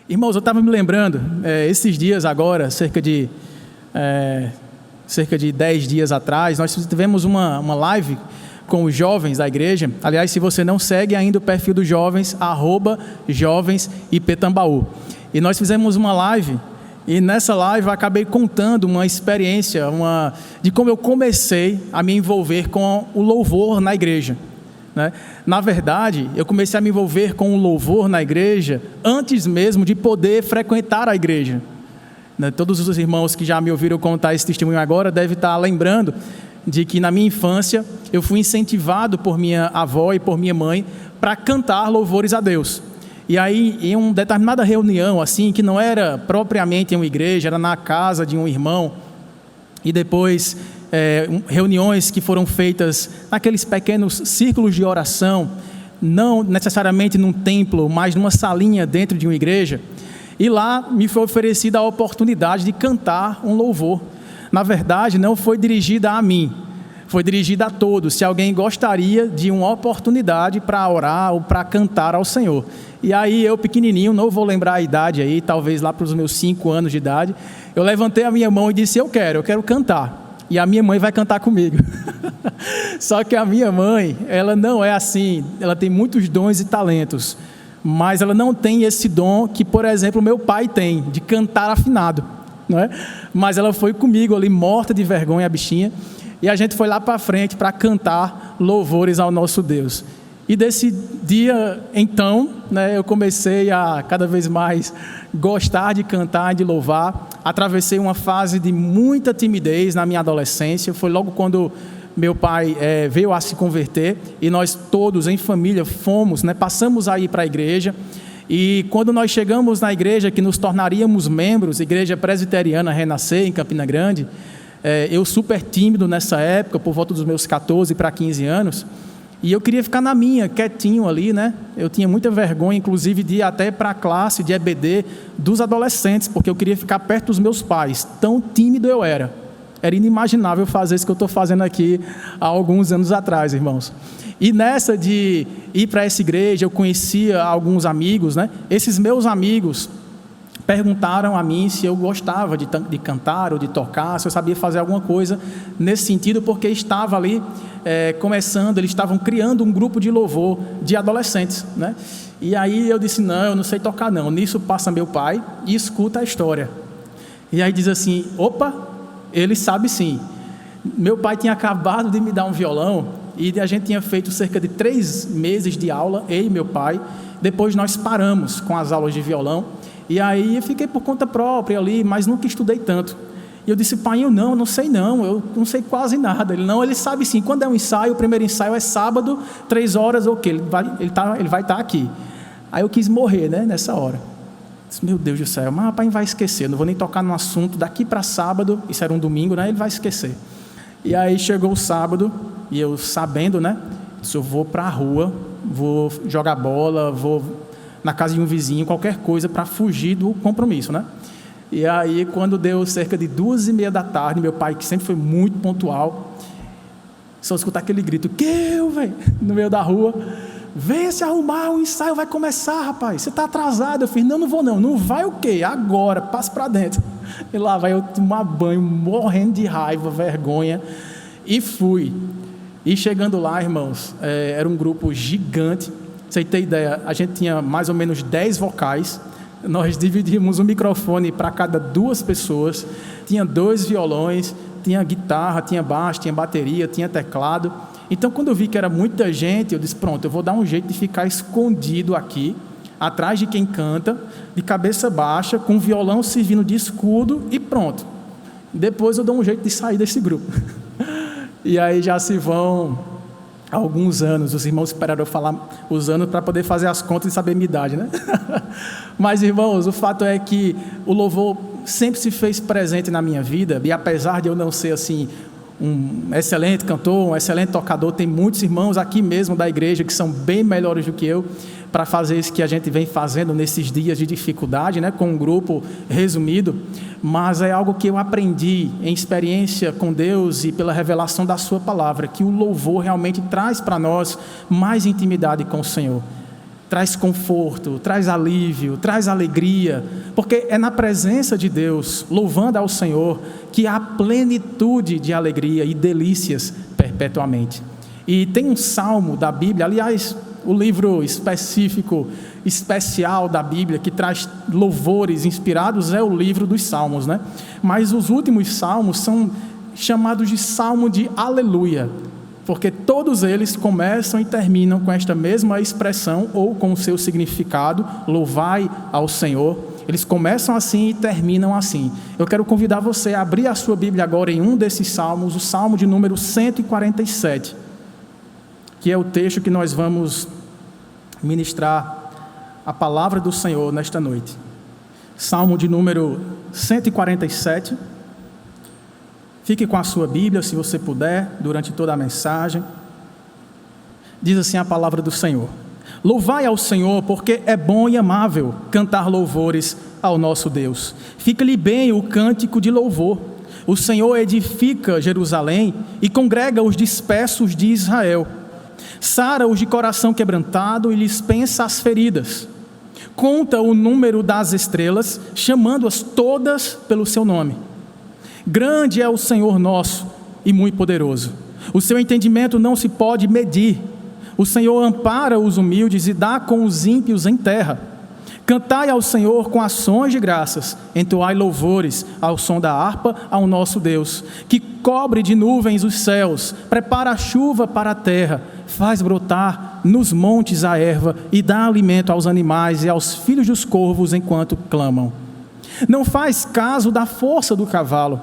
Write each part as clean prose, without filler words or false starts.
Irmãos, eu estava me lembrando, esses dias agora, cerca de 10 dias atrás, nós tivemos uma live com os jovens da igreja. Aliás, se você não segue ainda o perfil dos jovens, @jovensIPTambaú. E nós fizemos uma live, e nessa live eu acabei contando uma experiência de como eu comecei a me envolver com o louvor na igreja. Na verdade, eu comecei a me envolver com o louvor na igreja antes mesmo de poder frequentar a igreja. Todos os irmãos que já me ouviram contar esse testemunho agora devem estar lembrando de que na minha infância eu fui incentivado por minha avó e por minha mãe para cantar louvores a Deus. E aí, em uma determinada reunião, assim, que não era propriamente em uma igreja, era na casa de um irmão, e depois reuniões que foram feitas naqueles pequenos círculos de oração, não necessariamente num templo, mas numa salinha dentro de uma igreja, e lá me foi oferecida a oportunidade de cantar um louvor. Na verdade, não foi dirigida a mim, foi dirigida a todos, se alguém gostaria de uma oportunidade para orar ou para cantar ao Senhor. E aí eu pequenininho, não vou lembrar a idade aí, talvez lá para os meus 5 anos de idade, eu levantei a minha mão e disse, eu quero cantar. E a minha mãe vai cantar comigo. Só que a minha mãe, ela não é assim, ela tem muitos dons e talentos, mas ela não tem esse dom que, por exemplo, meu pai tem, de cantar afinado, não é? Mas ela foi comigo ali, morta de vergonha, a bichinha, e a gente foi lá para frente para cantar louvores ao nosso Deus. E desse dia, então, eu comecei a cada vez mais gostar de cantar e de louvar. Atravessei uma fase de muita timidez na minha adolescência. Foi logo quando meu pai veio a se converter e nós todos em família fomos, passamos a ir para a igreja. E quando nós chegamos na igreja que nos tornaríamos membros, Igreja Presbiteriana Renascer, em Campina Grande, eu super tímido nessa época, por volta dos meus 14 para 15 anos, e eu queria ficar na minha, quietinho ali, Eu tinha muita vergonha, inclusive, de ir até para a classe de EBD dos adolescentes, porque eu queria ficar perto dos meus pais. Tão tímido eu era. Era inimaginável fazer isso que eu estou fazendo aqui há alguns anos atrás, irmãos. E nessa de ir para essa igreja, eu conhecia alguns amigos, Esses meus amigos perguntaram a mim se eu gostava de cantar ou de tocar, se eu sabia fazer alguma coisa nesse sentido, porque estava ali começando, eles estavam criando um grupo de louvor de adolescentes, E aí eu disse, não, eu não sei tocar não. Nisso passa meu pai e escuta a história. E aí diz assim, opa, ele sabe sim. Meu pai tinha acabado de me dar um violão e a gente tinha feito cerca de 3 meses de aula, eu e meu pai. Depois nós paramos com as aulas de violão. E aí eu fiquei por conta própria ali, mas nunca estudei tanto. E eu disse, pai, eu não sei não, eu não sei quase nada. Ele sabe sim, quando é um ensaio, o primeiro ensaio é sábado, 3 horas, ok, ele vai estar aqui. Aí eu quis morrer, nessa hora. Disse, meu Deus do céu, mas pai vai esquecer, não vou nem tocar no assunto, daqui para sábado, isso era um domingo, ele vai esquecer. E aí chegou o sábado, e eu sabendo, disse, eu vou para a rua, vou jogar bola, vou na casa de um vizinho, qualquer coisa para fugir do compromisso, E aí, quando deu cerca de 2h30 da tarde, meu pai, que sempre foi muito pontual, só escutar aquele grito, no meio da rua, venha se arrumar, o ensaio vai começar, rapaz, você está atrasado. Eu fiz, não vou não vai o quê? Agora, passe para dentro. E lá vai eu tomar banho, morrendo de raiva, vergonha, e fui. E chegando lá, irmãos, era um grupo gigante. Pra você ter ideia, a gente tinha mais ou menos 10 vocais, nós dividimos um microfone para cada 2 pessoas, tinha 2 violões, tinha guitarra, tinha baixo, tinha bateria, tinha teclado. Então quando eu vi que era muita gente, eu disse, pronto, eu vou dar um jeito de ficar escondido aqui, atrás de quem canta, de cabeça baixa, com o violão servindo de escudo e pronto. Depois eu dou um jeito de sair desse grupo. E aí já se vão alguns anos, os irmãos esperaram eu falar os anos para poder fazer as contas e saber a minha idade, Mas, irmãos, o fato é que o louvor sempre se fez presente na minha vida, e apesar de eu não ser assim um excelente cantor, um excelente tocador, tem muitos irmãos aqui mesmo da igreja que são bem melhores do que eu para fazer isso que a gente vem fazendo nesses dias de dificuldade, com um grupo resumido, mas é algo que eu aprendi em experiência com Deus e pela revelação da sua palavra, que o louvor realmente traz para nós mais intimidade com o Senhor, traz conforto, traz alívio, traz alegria, porque é na presença de Deus, louvando ao Senhor, que há plenitude de alegria e delícias perpetuamente. E tem um salmo da Bíblia, aliás, o livro especial da Bíblia, que traz louvores inspirados, é o livro dos Salmos, né? Mas os últimos salmos são chamados de Salmo de Aleluia, porque todos eles começam e terminam com esta mesma expressão, ou com o seu significado, louvai ao Senhor. Eles começam assim e terminam assim. Eu quero convidar você a abrir a sua Bíblia agora em um desses salmos, o Salmo de número 147, que é o texto que nós vamos ministrar a palavra do Senhor nesta noite. Salmo de número 147. Fique com a sua Bíblia, se você puder, durante toda a mensagem. Diz assim a palavra do Senhor: louvai ao Senhor, porque é bom e amável cantar louvores ao nosso Deus. Fica-lhe bem o cântico de louvor. O Senhor edifica Jerusalém e congrega os dispersos de Israel. Sara os de coração quebrantado e lhes pensa as feridas. Conta o número das estrelas, chamando-as todas pelo seu nome. Grande é o Senhor nosso e muito poderoso. O seu entendimento não se pode medir. O Senhor ampara os humildes e dá com os ímpios em terra. Cantai ao Senhor com ações de graças, entoai louvores ao som da harpa ao nosso Deus, que cobre de nuvens os céus, prepara a chuva para a terra, faz brotar nos montes a erva e dá alimento aos animais e aos filhos dos corvos enquanto clamam. Não faz caso da força do cavalo,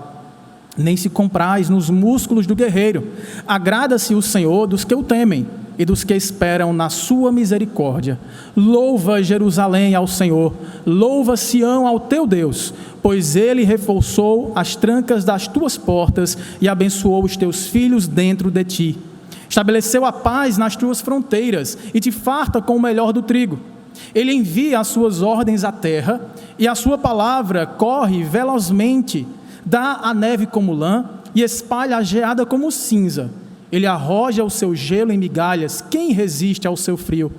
nem se comprais nos músculos do guerreiro. Agrada-se o Senhor dos que o temem e dos que esperam na sua misericórdia. Louva Jerusalém ao Senhor, louva Sião ao teu Deus, pois ele reforçou as trancas das tuas portas e abençoou os teus filhos dentro de ti. Estabeleceu a paz nas tuas fronteiras e te farta com o melhor do trigo. Ele envia as suas ordens à terra e a sua palavra corre velozmente. Dá a neve como lã e espalha a geada como cinza. Ele arroja o seu gelo em migalhas. Quem resiste ao seu frio?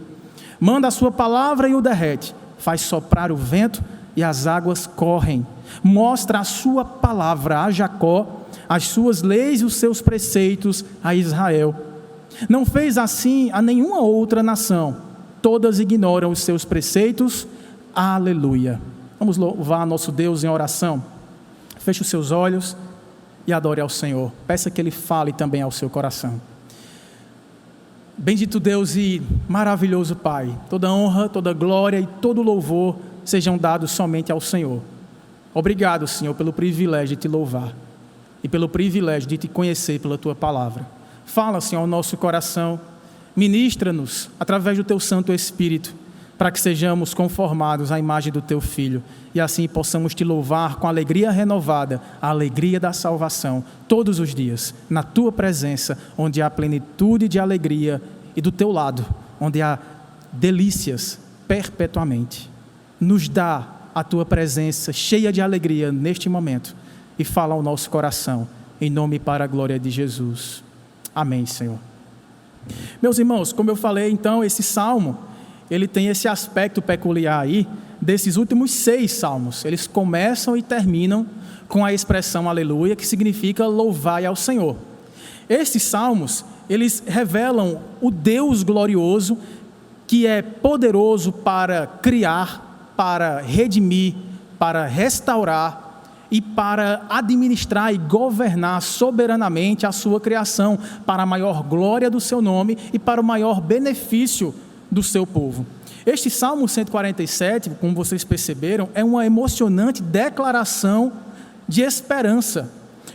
Manda a sua palavra e o derrete. Faz soprar o vento e as águas correm. Mostra a sua palavra a Jacó, as suas leis e os seus preceitos a Israel. Não fez assim a nenhuma outra nação. Todas ignoram os seus preceitos. Aleluia. Vamos louvar nosso Deus em oração. Feche os seus olhos e adore ao Senhor. Peça que Ele fale também ao seu coração. Bendito Deus e maravilhoso Pai, toda honra, toda glória e todo louvor sejam dados somente ao Senhor. Obrigado, Senhor, pelo privilégio de te louvar e pelo privilégio de te conhecer pela tua palavra. Fala, Senhor, ao nosso coração, ministra-nos através do teu Santo Espírito, para que sejamos conformados à imagem do teu Filho, e assim possamos te louvar com alegria renovada, a alegria da salvação, todos os dias, na tua presença, onde há plenitude de alegria, e do teu lado, onde há delícias perpetuamente. Nos dá a tua presença cheia de alegria neste momento, e fala ao nosso coração, em nome e para a glória de Jesus. Amém, Senhor. Meus irmãos, como eu falei, então, esse salmo, ele tem esse aspecto peculiar aí, desses últimos 6 salmos. Eles começam e terminam com a expressão aleluia, que significa louvai ao Senhor. Esses salmos, eles revelam o Deus glorioso, que é poderoso para criar, para redimir, para restaurar e para administrar e governar soberanamente a sua criação, para a maior glória do seu nome e para o maior benefício do seu povo. Este Salmo 147, como vocês perceberam, é uma emocionante declaração de esperança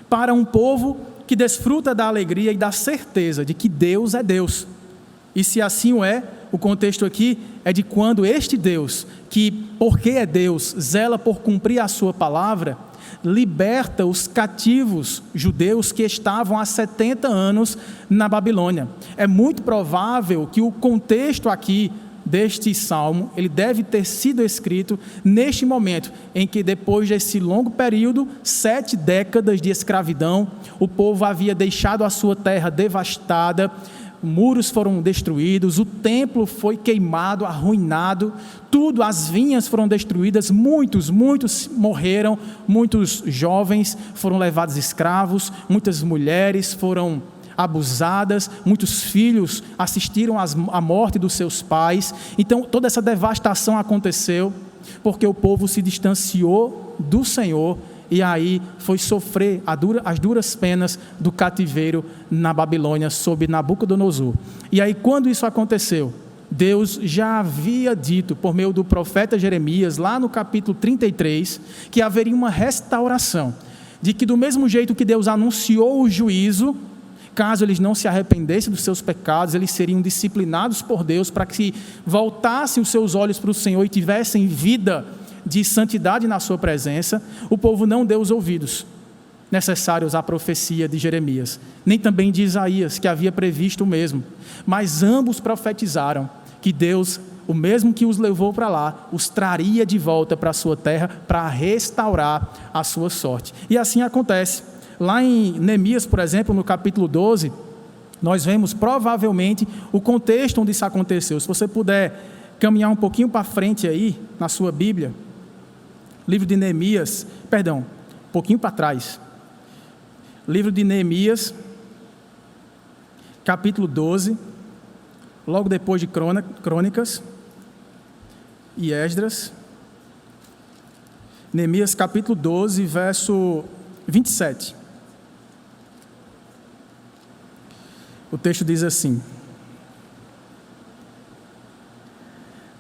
para um povo que desfruta da alegria e da certeza de que Deus é Deus. E se assim o é, o contexto aqui é de quando este Deus, que porque é Deus, zela por cumprir a sua palavra, liberta os cativos judeus que estavam há 70 anos na Babilônia. É muito provável que o contexto aqui deste salmo, ele deve ter sido escrito neste momento, em que depois desse longo período, 7 décadas de escravidão, o povo havia deixado a sua terra devastada, muros foram destruídos, o templo foi queimado, arruinado, tudo, as vinhas foram destruídas, muitos morreram, muitos jovens foram levados escravos, muitas mulheres foram abusadas, muitos filhos assistiram à morte dos seus pais. Então toda essa devastação aconteceu porque o povo se distanciou do Senhor e aí foi sofrer as duras penas do cativeiro na Babilônia sob Nabucodonosor. E aí quando isso aconteceu, Deus já havia dito por meio do profeta Jeremias, lá no capítulo 33, que haveria uma restauração, de que do mesmo jeito que Deus anunciou o juízo, caso eles não se arrependessem dos seus pecados, eles seriam disciplinados por Deus para que voltassem os seus olhos para o Senhor e tivessem vida de santidade na sua presença. O povo não deu os ouvidos necessários à profecia de Jeremias, nem também de Isaías, que havia previsto o mesmo, mas ambos profetizaram que Deus, o mesmo que os levou para lá, os traria de volta para a sua terra para restaurar a sua sorte. E assim acontece. Lá em Neemias, por exemplo, no capítulo 12, nós vemos provavelmente o contexto onde isso aconteceu. Se você puder caminhar um pouquinho para frente aí, na sua Bíblia, livro de Neemias, um pouquinho para trás, livro de Neemias, capítulo 12, logo depois de Crônicas e Esdras. Neemias capítulo 12, verso 27. O texto diz assim: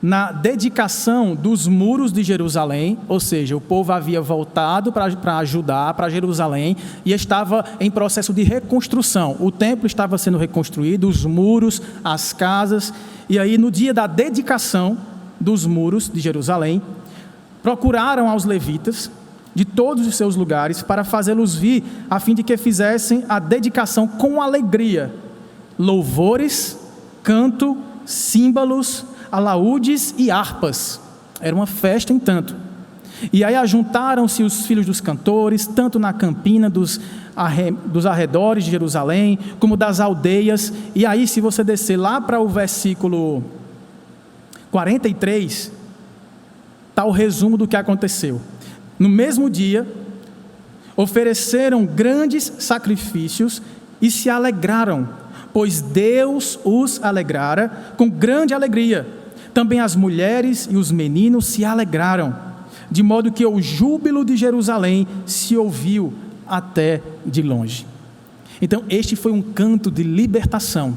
na dedicação dos muros de Jerusalém, ou seja, o povo havia voltado para Judá, para Jerusalém, e estava em processo de reconstrução. O templo estava sendo reconstruído, os muros, as casas, e aí no dia da dedicação dos muros de Jerusalém, procuraram aos levitas de todos os seus lugares para fazê-los vir, a fim de que fizessem a dedicação com alegria, louvores, canto, símbolos, alaúdes e harpas. Era uma festa em tanto. E aí ajuntaram-se os filhos dos cantores, tanto na campina dos arredores de Jerusalém, como das aldeias. E aí, se você descer lá para o versículo 43, está o resumo do que aconteceu. No mesmo dia, ofereceram grandes sacrifícios e se alegraram, pois Deus os alegrara com grande alegria. Também as mulheres e os meninos se alegraram, de modo que o júbilo de Jerusalém se ouviu até de longe. Então, este foi um canto de libertação,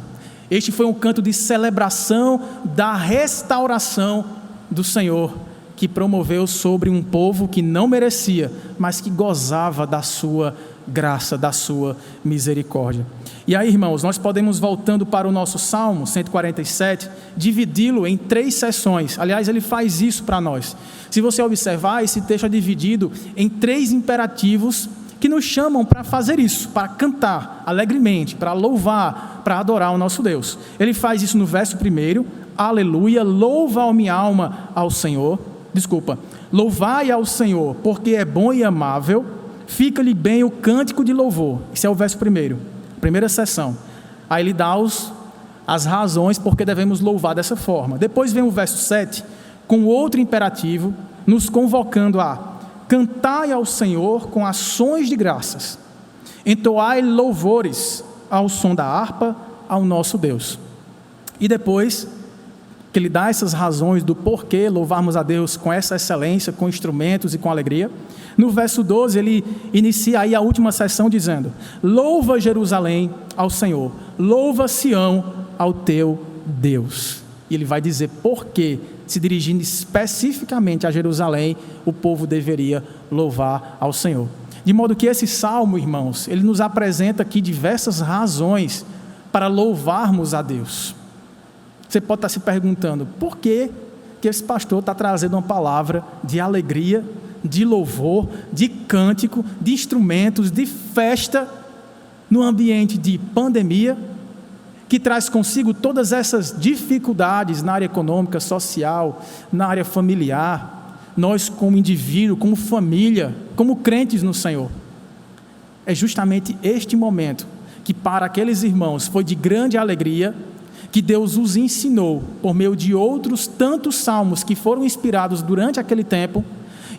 este foi um canto de celebração da restauração do Senhor, que promoveu sobre um povo que não merecia, mas que gozava da sua graça, da sua misericórdia. E aí, irmãos, nós podemos, voltando para o nosso Salmo 147, dividi-lo em 3 sessões. Aliás, ele faz isso para nós. Se você observar, esse texto é dividido em 3 imperativos que nos chamam para fazer isso, para cantar alegremente, para louvar, para adorar o nosso Deus. Ele faz isso no verso 1, aleluia, louva a minha alma ao Senhor. Louvai ao Senhor, porque é bom e amável, fica-lhe bem o cântico de louvor. Esse é o verso 1, primeira sessão. Aí ele dá as razões porque devemos louvar dessa forma. Depois vem o verso 7, com outro imperativo, nos convocando a cantai ao Senhor com ações de graças, entoai louvores ao som da harpa ao nosso Deus. E depois que ele dá essas razões do porquê louvarmos a Deus com essa excelência, com instrumentos e com alegria, no verso 12 ele inicia aí a última sessão dizendo: louva Jerusalém ao Senhor, louva Sião ao teu Deus. E ele vai dizer por que, se dirigindo especificamente a Jerusalém, o povo deveria louvar ao Senhor. De modo que esse salmo, irmãos, ele nos apresenta aqui diversas razões para louvarmos a Deus. Você pode estar se perguntando, por que esse pastor está trazendo uma palavra de alegria, de louvor, de cântico, de instrumentos, de festa, no ambiente de pandemia, que traz consigo todas essas dificuldades na área econômica, social, na área familiar, nós como indivíduo, como família, como crentes no Senhor. É justamente este momento que para aqueles irmãos foi de grande alegria, que Deus os ensinou, por meio de outros tantos salmos que foram inspirados durante aquele tempo,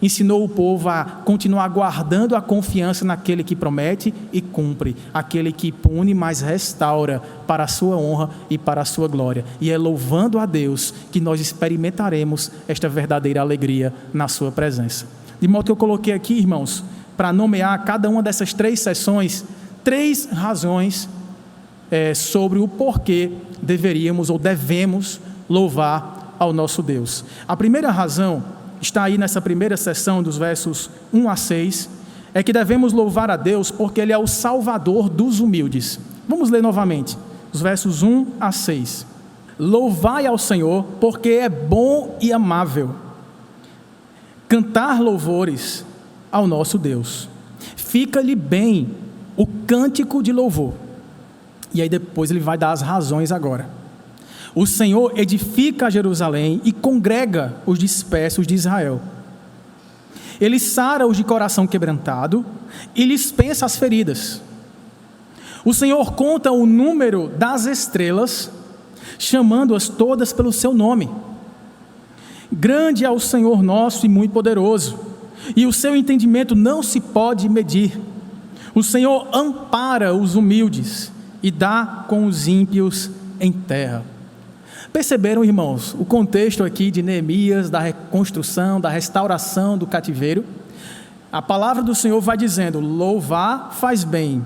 ensinou o povo a continuar guardando a confiança naquele que promete e cumpre, aquele que pune, mas restaura para a sua honra e para a sua glória. E é louvando a Deus que nós experimentaremos esta verdadeira alegria na sua presença. De modo que eu coloquei aqui, irmãos, para nomear cada uma dessas 3 sessões, 3 razões sobre o porquê deveríamos ou devemos louvar ao nosso Deus. A primeira razão está aí nessa primeira sessão dos versos 1 a 6, é que devemos louvar a Deus porque Ele é o Salvador dos humildes. Vamos ler novamente, os versos 1 a 6. Louvai ao Senhor porque é bom e amável, cantar louvores ao nosso Deus. Fica-lhe bem o cântico de louvor. E aí depois ele vai dar as razões agora. O Senhor edifica Jerusalém e congrega os dispersos de Israel. Ele sara os de coração quebrantado e lhes pensa as feridas. O Senhor conta o número das estrelas, chamando-as todas pelo seu nome. Grande é o Senhor nosso e muito poderoso, e o seu entendimento não se pode medir. O Senhor ampara os humildes e dá com os ímpios em terra. Perceberam, irmãos, o contexto aqui de Neemias, da reconstrução, da restauração do cativeiro? A palavra do Senhor vai dizendo: louvar faz bem,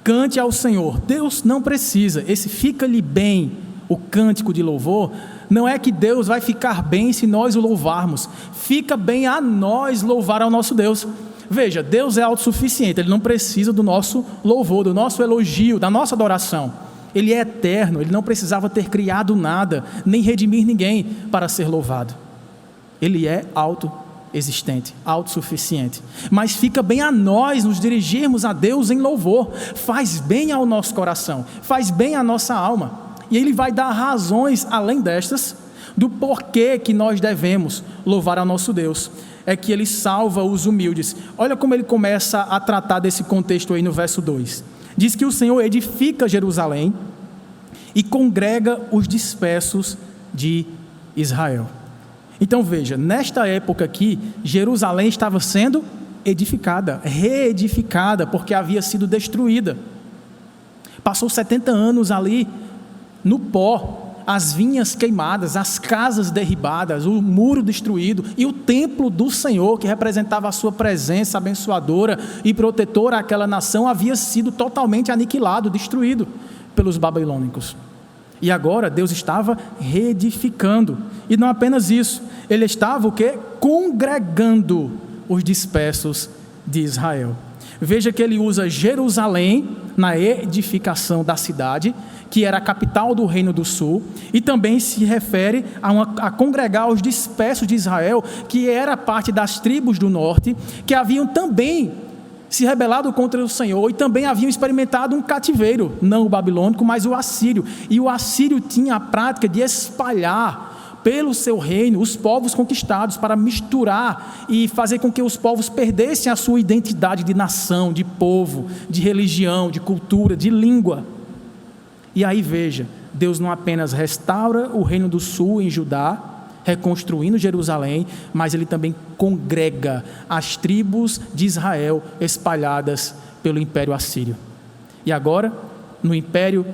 cante ao Senhor. Deus não precisa, esse fica-lhe bem, o cântico de louvor, não é que Deus vai ficar bem se nós o louvarmos, fica bem a nós louvar ao nosso Deus. Veja, Deus é autossuficiente, Ele não precisa do nosso louvor, do nosso elogio, da nossa adoração. Ele é eterno, Ele não precisava ter criado nada, nem redimir ninguém para ser louvado. Ele é autoexistente, autossuficiente. Mas fica bem a nós nos dirigirmos a Deus em louvor, faz bem ao nosso coração, faz bem à nossa alma. E Ele vai dar razões, além destas, do porquê que nós devemos louvar ao nosso Deus. É que Ele salva os humildes. Olha como Ele começa a tratar desse contexto aí no verso 2. Diz que o Senhor edifica Jerusalém e congrega os dispersos de Israel. Então veja, nesta época aqui, Jerusalém estava sendo edificada, reedificada, porque havia sido destruída. Passou 70 anos ali no pó, as vinhas queimadas, as casas derribadas, o muro destruído e o templo do Senhor, que representava a sua presença abençoadora e protetora àquela nação, havia sido totalmente aniquilado, destruído pelos babilônicos. E agora Deus estava reedificando, e não apenas isso, Ele estava o quê? Congregando os dispersos de Israel. Veja que Ele usa Jerusalém na edificação da cidade, que era a capital do Reino do Sul, e também se refere a congregar os dispersos de Israel, que era parte das tribos do norte, que haviam também se rebelado contra o Senhor e também haviam experimentado um cativeiro, não o babilônico, mas o assírio. E o assírio tinha a prática de espalhar pelo seu reino os povos conquistados, para misturar e fazer com que os povos perdessem a sua identidade de nação, de povo, de religião, de cultura, de língua. E aí veja, Deus não apenas restaura o Reino do Sul em Judá, reconstruindo Jerusalém, mas Ele também congrega as tribos de Israel espalhadas pelo Império Assírio. E agora, no Império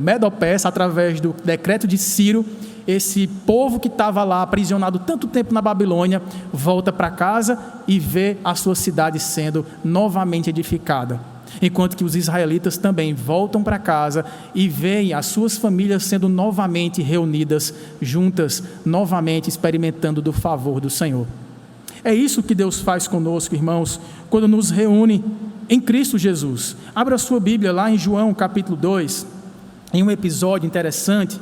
Medo-Persa, através do decreto de Ciro, esse povo que estava lá aprisionado tanto tempo na Babilônia, volta para casa e vê a sua cidade sendo novamente edificada. Enquanto que os israelitas também voltam para casa e veem as suas famílias sendo novamente reunidas, juntas, novamente experimentando do favor do Senhor. É isso que Deus faz conosco, irmãos, quando nos reúne em Cristo Jesus. Abra a sua Bíblia lá em João capítulo 2, em um episódio interessante,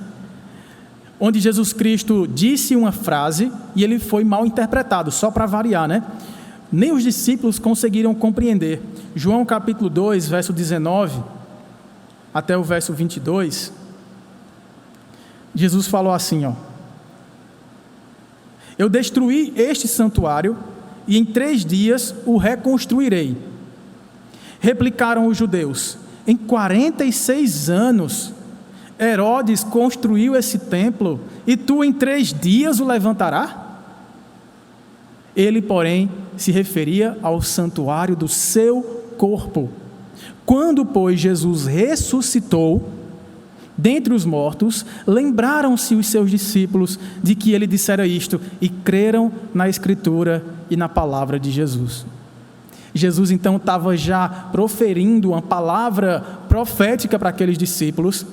onde Jesus Cristo disse uma frase e ele foi mal interpretado, só para variar, né? Nem os discípulos conseguiram compreender. João capítulo 2, verso 19 até o verso 22, Jesus falou assim, eu destruí este santuário e em 3 dias o reconstruirei. Replicaram os judeus: em 46 anos, Herodes construiu esse templo, e tu em 3 dias o levantará? Ele, porém, se referia ao santuário do seu corpo. Quando, pois, Jesus ressuscitou dentre os mortos, lembraram-se os seus discípulos de que ele dissera isto, e creram na Escritura e na palavra de Jesus. Jesus então estava já proferindo uma palavra profética para aqueles discípulos,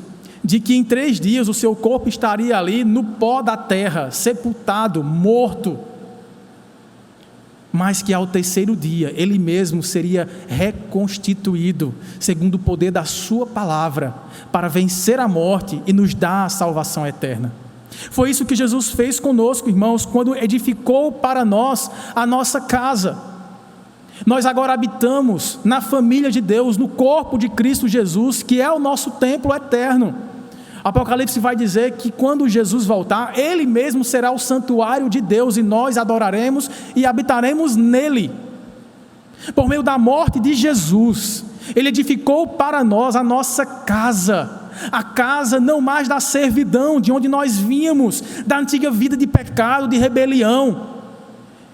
de que em 3 dias o seu corpo estaria ali no pó da terra, sepultado, morto, mas que ao 3º dia ele mesmo seria reconstituído, segundo o poder da sua palavra, para vencer a morte e nos dar a salvação eterna. Foi isso que Jesus fez conosco, irmãos, quando edificou para nós a nossa casa. Nós agora habitamos na família de Deus, no corpo de Cristo Jesus, que é o nosso templo eterno. Apocalipse vai dizer que quando Jesus voltar, Ele mesmo será o santuário de Deus, e nós adoraremos e habitaremos nele. Por meio da morte de Jesus, Ele edificou para nós a nossa casa, a casa não mais da servidão, de onde nós vínhamos, da antiga vida de pecado, de rebelião,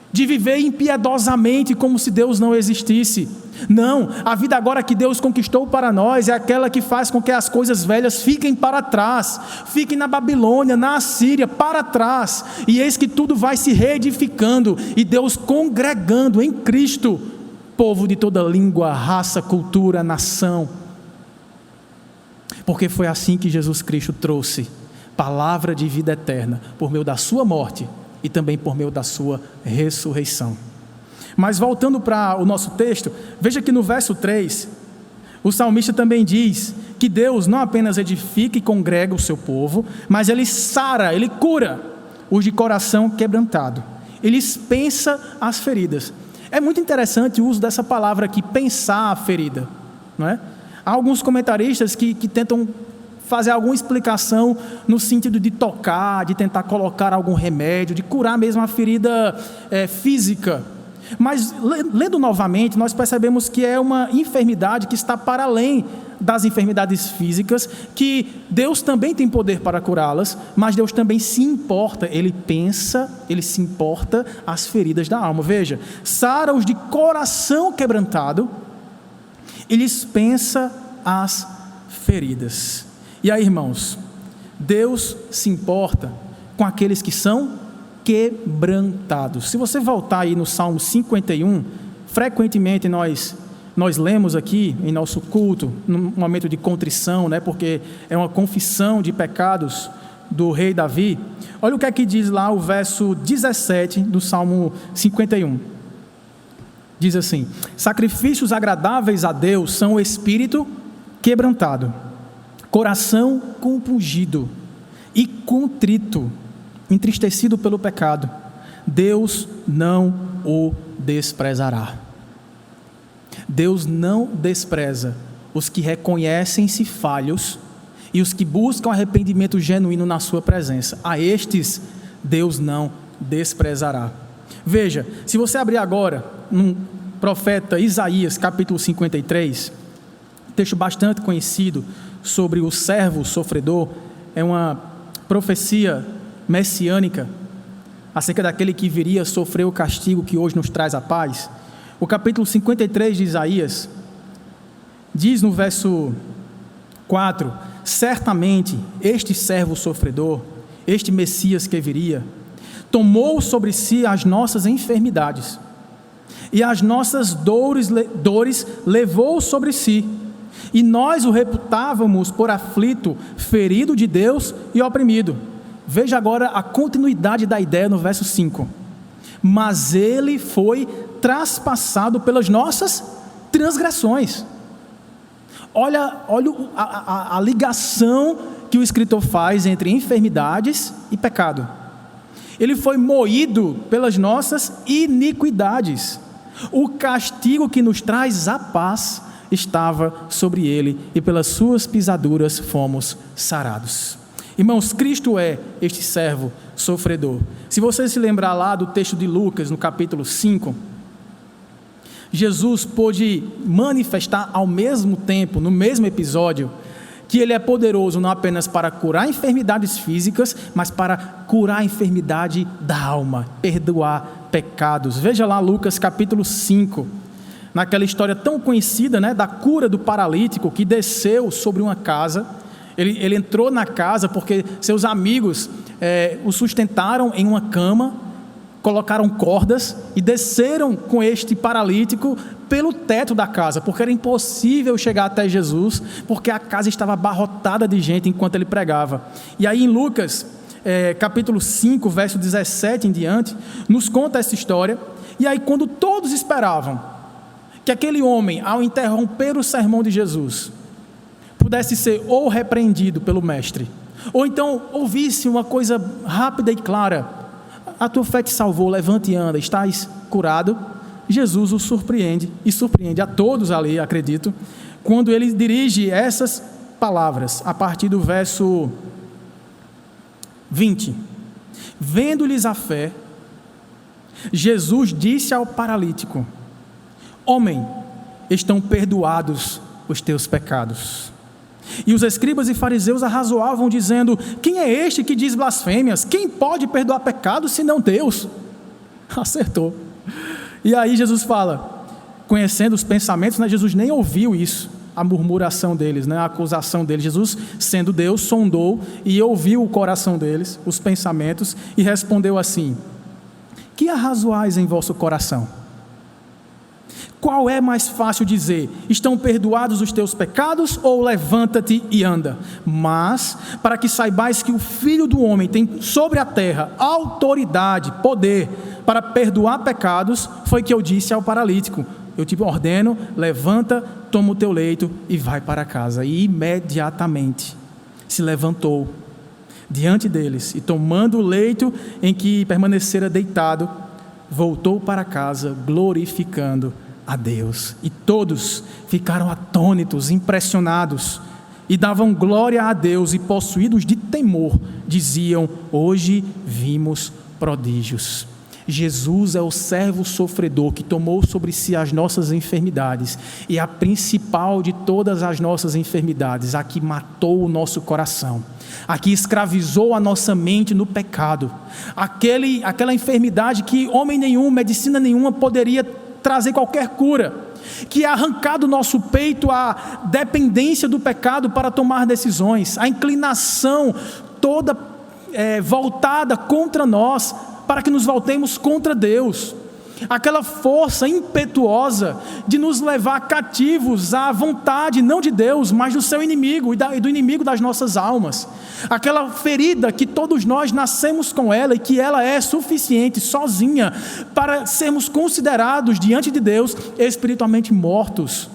de viver impiedosamente como se Deus não existisse. Não, a vida agora que Deus conquistou para nós é aquela que faz com que as coisas velhas fiquem para trás, fiquem na Babilônia, na Assíria, para trás, e eis que tudo vai se reedificando, e Deus congregando em Cristo, povo de toda língua, raça, cultura, nação, porque foi assim que Jesus Cristo trouxe palavra de vida eterna, por meio da sua morte, e também por meio da sua ressurreição. Mas voltando para o nosso texto, veja que no verso 3, o salmista também diz que Deus não apenas edifica e congrega o seu povo, mas Ele sara, Ele cura os de coração quebrantado, Ele pensa as feridas. É muito interessante o uso dessa palavra aqui, pensar a ferida, não é? Há alguns comentaristas que tentam fazer alguma explicação no sentido de tocar, de tentar colocar algum remédio, de curar mesmo a ferida física. Mas lendo novamente, nós percebemos que é uma enfermidade que está para além das enfermidades físicas, que Deus também tem poder para curá-las, mas Deus também se importa, Ele pensa, Ele se importa as feridas da alma. Veja, sara os de coração quebrantado, Ele pensa as feridas. E aí, irmãos, Deus se importa com aqueles que são quebrantados. Se você voltar aí no Salmo 51, frequentemente nós lemos aqui em nosso culto, num momento de contrição, né, porque é uma confissão de pecados do rei Davi. Olha o que é que diz lá o verso 17 do Salmo 51. Diz assim: sacrifícios agradáveis a Deus são o espírito quebrantado, coração compungido e contrito, entristecido pelo pecado, Deus não o desprezará. Deus não despreza os que reconhecem-se falhos e os que buscam arrependimento genuíno na sua presença. A estes Deus não desprezará. Veja, se você abrir agora no profeta Isaías capítulo 53, texto bastante conhecido sobre o servo sofredor, é uma profecia messiânica acerca daquele que viria sofrer o castigo que hoje nos traz a paz. O capítulo 53 de Isaías diz no verso 4: certamente este servo sofredor, este Messias que viria, tomou sobre si as nossas enfermidades e as nossas dores levou sobre si, e nós o reputávamos por aflito, ferido de Deus e oprimido. Veja agora a continuidade da ideia no verso 5. Mas ele foi traspassado pelas nossas transgressões. Olha a ligação que o escritor faz entre enfermidades e pecado. Ele foi moído pelas nossas iniquidades. O castigo que nos traz a paz estava sobre ele, e pelas suas pisaduras fomos sarados. Irmãos, Cristo é este servo sofredor. Se você se lembrar lá do texto de Lucas, no capítulo 5, Jesus pôde manifestar ao mesmo tempo, no mesmo episódio, que Ele é poderoso não apenas para curar enfermidades físicas, mas para curar a enfermidade da alma, perdoar pecados. Veja lá Lucas capítulo 5, naquela história tão conhecida, né, da cura do paralítico que desceu sobre uma casa. Ele entrou na casa porque seus amigos o sustentaram em uma cama, colocaram cordas e desceram com este paralítico pelo teto da casa, porque era impossível chegar até Jesus, porque a casa estava abarrotada de gente enquanto ele pregava. E aí em Lucas, capítulo 5, verso 17 em diante, nos conta essa história. E aí quando todos esperavam que aquele homem, ao interromper o sermão de Jesus, pudesse ser ou repreendido pelo mestre, ou então ouvisse uma coisa rápida e clara: a tua fé te salvou, levante e anda, estás curado. Jesus o surpreende, e surpreende a todos ali, acredito, quando ele dirige essas palavras, a partir do verso 20. Vendo-lhes a fé, Jesus disse ao paralítico: homem, estão perdoados os teus pecados. E os escribas e fariseus arrazoavam, dizendo: quem é este que diz blasfêmias? Quem pode perdoar pecados senão Deus? Acertou. E aí Jesus fala, conhecendo os pensamentos, né? Jesus nem ouviu isso, a murmuração deles, né? A acusação deles. Jesus, sendo Deus, sondou e ouviu o coração deles, os pensamentos, e respondeu assim: que arrazoais em vosso coração? Qual é mais fácil dizer: estão perdoados os teus pecados, ou levanta-te e anda? Mas, para que saibais que o Filho do Homem tem sobre a terra autoridade, poder, para perdoar pecados, foi que eu disse ao paralítico: eu te ordeno, levanta, toma o teu leito e vai para casa. E imediatamente se levantou diante deles, e tomando o leito em que permanecera deitado, voltou para casa, glorificando a Deus. E todos ficaram atônitos, impressionados, e davam glória a Deus, e possuídos de temor, diziam: hoje vimos prodígios. Jesus é o servo sofredor que tomou sobre si as nossas enfermidades, e a principal de todas as nossas enfermidades, a que matou o nosso coração, a que escravizou a nossa mente no pecado, aquela enfermidade que homem nenhum, medicina nenhuma poderia trazer qualquer cura, que é arrancar do nosso peito a dependência do pecado para tomar decisões, a inclinação toda voltada contra nós, para que nos voltemos contra Deus, aquela força impetuosa de nos levar cativos à vontade não de Deus, mas do seu inimigo e do inimigo das nossas almas, aquela ferida que todos nós nascemos com ela, e que ela é suficiente sozinha para sermos considerados diante de Deus espiritualmente mortos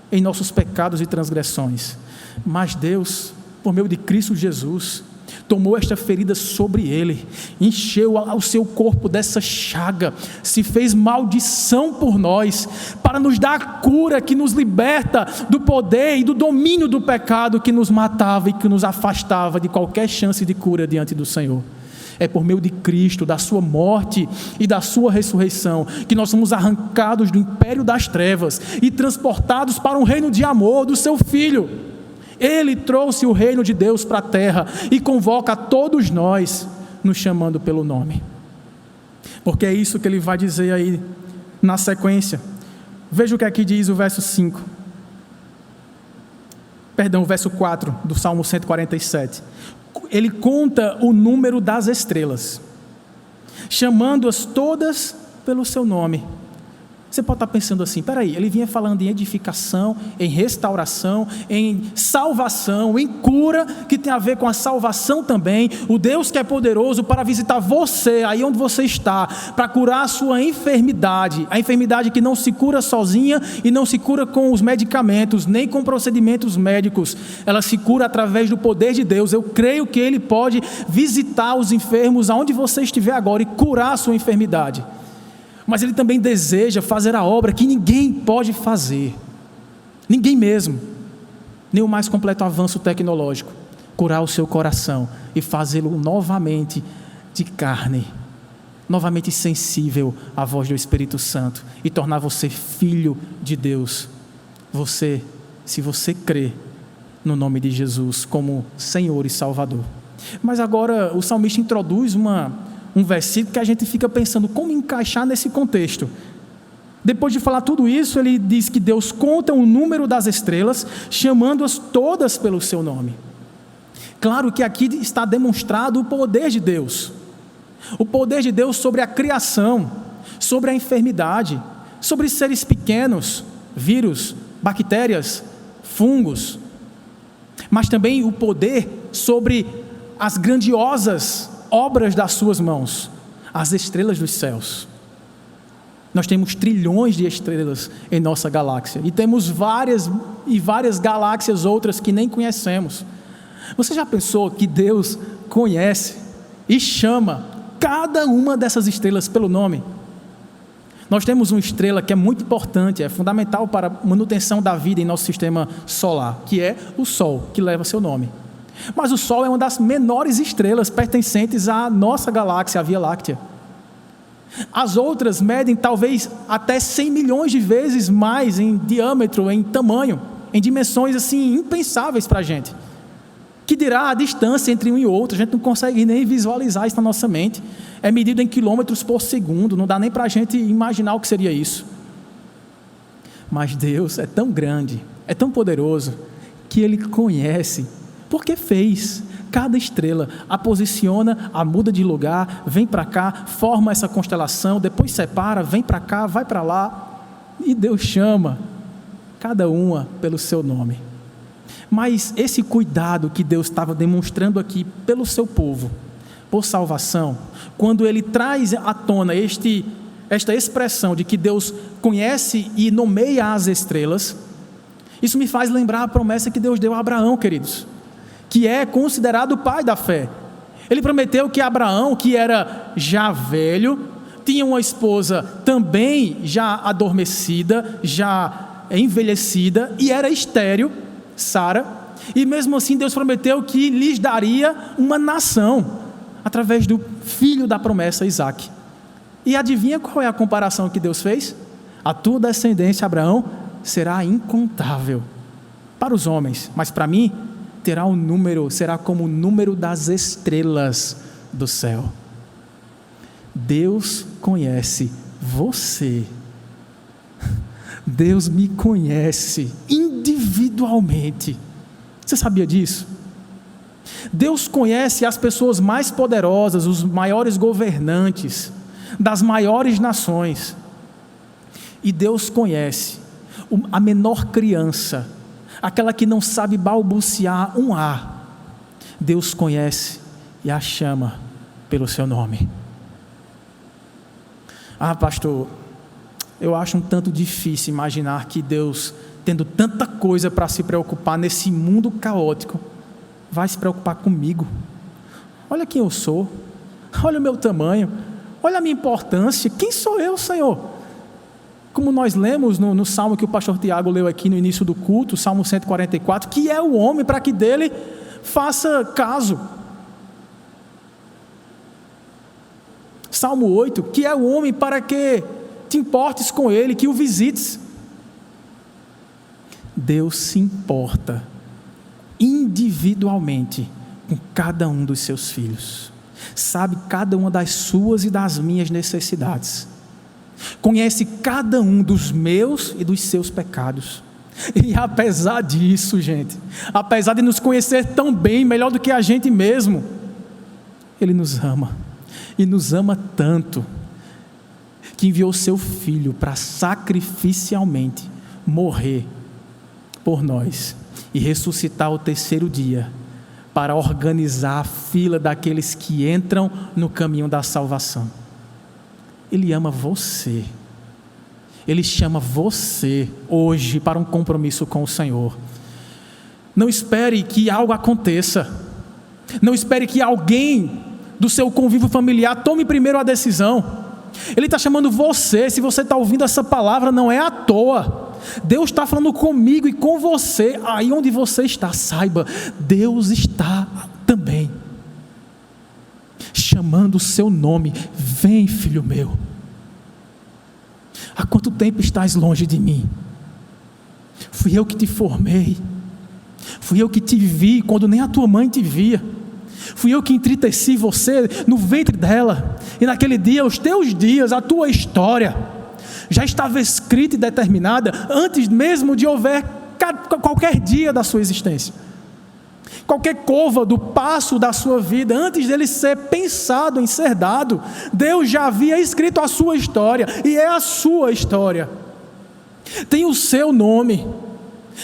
em nossos pecados e transgressões. Mas Deus, por meio de Cristo Jesus, tomou esta ferida sobre ele, encheu o seu corpo dessa chaga, se fez maldição por nós, para nos dar a cura que nos liberta do poder e do domínio do pecado que nos matava e que nos afastava de qualquer chance de cura diante do Senhor. É por meio de Cristo, da sua morte e da sua ressurreição, que nós somos arrancados do império das trevas e transportados para um reino de amor do seu Filho. Ele trouxe o reino de Deus para a terra e convoca a todos nós, nos chamando pelo nome. Porque é isso que ele vai dizer aí na sequência. Veja o que aqui diz o verso 5. Perdão, o verso 4 do Salmo 147. Ele conta o número das estrelas, chamando-as todas pelo seu nome. Você pode estar pensando assim: peraí, ele vinha falando em edificação, em restauração, em salvação, em cura, que tem a ver com a salvação também. O Deus que é poderoso para visitar você, aí onde você está, para curar a sua enfermidade, a enfermidade que não se cura sozinha e não se cura com os medicamentos, nem com procedimentos médicos, ela se cura através do poder de Deus. Eu creio que Ele pode visitar os enfermos aonde você estiver agora e curar a sua enfermidade. Mas Ele também deseja fazer a obra que ninguém pode fazer, ninguém mesmo, nem o mais completo avanço novamente sensível à voz do Espírito Santo e tornar você filho de Deus. Se você crê no nome de Jesus como Senhor e Salvador. Mas agora o salmista introduz um versículo que a gente fica pensando como encaixar nesse contexto. Depois de falar tudo isso, ele diz que Deus conta o número das estrelas, chamando-as todas pelo seu nome. Claro que aqui está demonstrado o poder de Deus. O poder de Deus sobre a criação, sobre a enfermidade, sobre seres pequenos, vírus, bactérias, fungos, mas também o poder sobre as grandiosas obras das suas mãos, as estrelas dos céus. Nós temos trilhões de estrelas em nossa galáxia e temos várias galáxias outras que nem conhecemos. Você já pensou que Deus conhece e chama cada uma dessas estrelas pelo nome? Nós temos uma estrela que é muito importante, é fundamental para a manutenção da vida em nosso sistema solar, que é o Sol, que leva seu nome. Mas o Sol é uma das menores estrelas pertencentes à nossa galáxia, a Via Láctea. As outras medem talvez até 100 milhões de vezes mais em diâmetro, em tamanho, em dimensões assim impensáveis para a gente. Que dirá a distância entre um e outro, a gente não consegue nem visualizar isso na nossa mente. É medido em quilômetros por segundo, não dá nem para a gente imaginar o que seria isso. Mas Deus é tão grande, é tão poderoso, que Ele conhece, porque fez cada estrela, a posiciona, a muda de lugar, vem para cá, forma essa constelação, depois separa, vem para cá, vai para lá, e Deus chama cada uma pelo seu nome. Mas esse cuidado que Deus estava demonstrando aqui pelo seu povo, por salvação, quando Ele traz à tona esta expressão de que Deus conhece e nomeia as estrelas, isso me faz lembrar a promessa que Deus deu a Abraão, queridos, que é considerado o pai da fé. Ele prometeu que Abraão, que era já velho, tinha uma esposa também já adormecida, já envelhecida, e era estéril, Sara, e mesmo assim Deus prometeu que lhes daria uma nação, através do filho da promessa, Isaque. E adivinha qual é a comparação que Deus fez? A tua descendência, Abraão, será incontável para os homens, mas para mim, será como o número das estrelas do céu. Deus conhece você. Deus me conhece individualmente. Você sabia disso? Deus conhece as pessoas mais poderosas, os maiores governantes das maiores nações. E Deus conhece a menor criança, aquela que não sabe balbuciar um A. Deus conhece e a chama pelo seu nome. Ah, pastor, eu acho um tanto difícil imaginar que Deus, tendo tanta coisa para se preocupar nesse mundo caótico, vai se preocupar comigo. Olha quem eu sou, olha o meu tamanho, olha a minha importância. Quem sou eu, Senhor? Como nós lemos no salmo que o pastor Tiago leu aqui no início do culto, Salmo 144, que é o homem para que dele faça caso. Salmo 8, que é o homem para que te importes com ele, que o visites. Deus se importa individualmente com cada um dos seus filhos, sabe cada uma das suas e das minhas necessidades, conhece cada um dos meus e dos seus pecados. E apesar disso, gente, apesar de nos conhecer tão bem, melhor do que a gente mesmo, Ele nos ama, e nos ama tanto, que enviou seu Filho para sacrificialmente morrer por nós e ressuscitar ao terceiro dia, para organizar a fila daqueles que entram no caminho da salvação. Ele ama você. Ele chama você hoje para um compromisso com o Senhor. Não espere que algo aconteça. Não espere que alguém do seu convívio familiar tome primeiro a decisão. Ele está chamando você. Se você está ouvindo essa palavra, não é à toa. Deus está falando comigo e com você. Aí onde você está, saiba, Deus está também chamando o seu nome: vem, filho meu. Há quanto tempo estás longe de mim? Fui eu que te formei, fui eu que te vi quando nem a tua mãe te via, fui eu que entreteci você no ventre dela, e naquele dia, os teus dias, a tua história, já estava escrita e determinada, antes mesmo de houver qualquer dia da sua existência, qualquer côvado, passo da sua vida, antes dele ser pensado em ser dado, Deus já havia escrito a sua história, e é a sua história, tem o seu nome,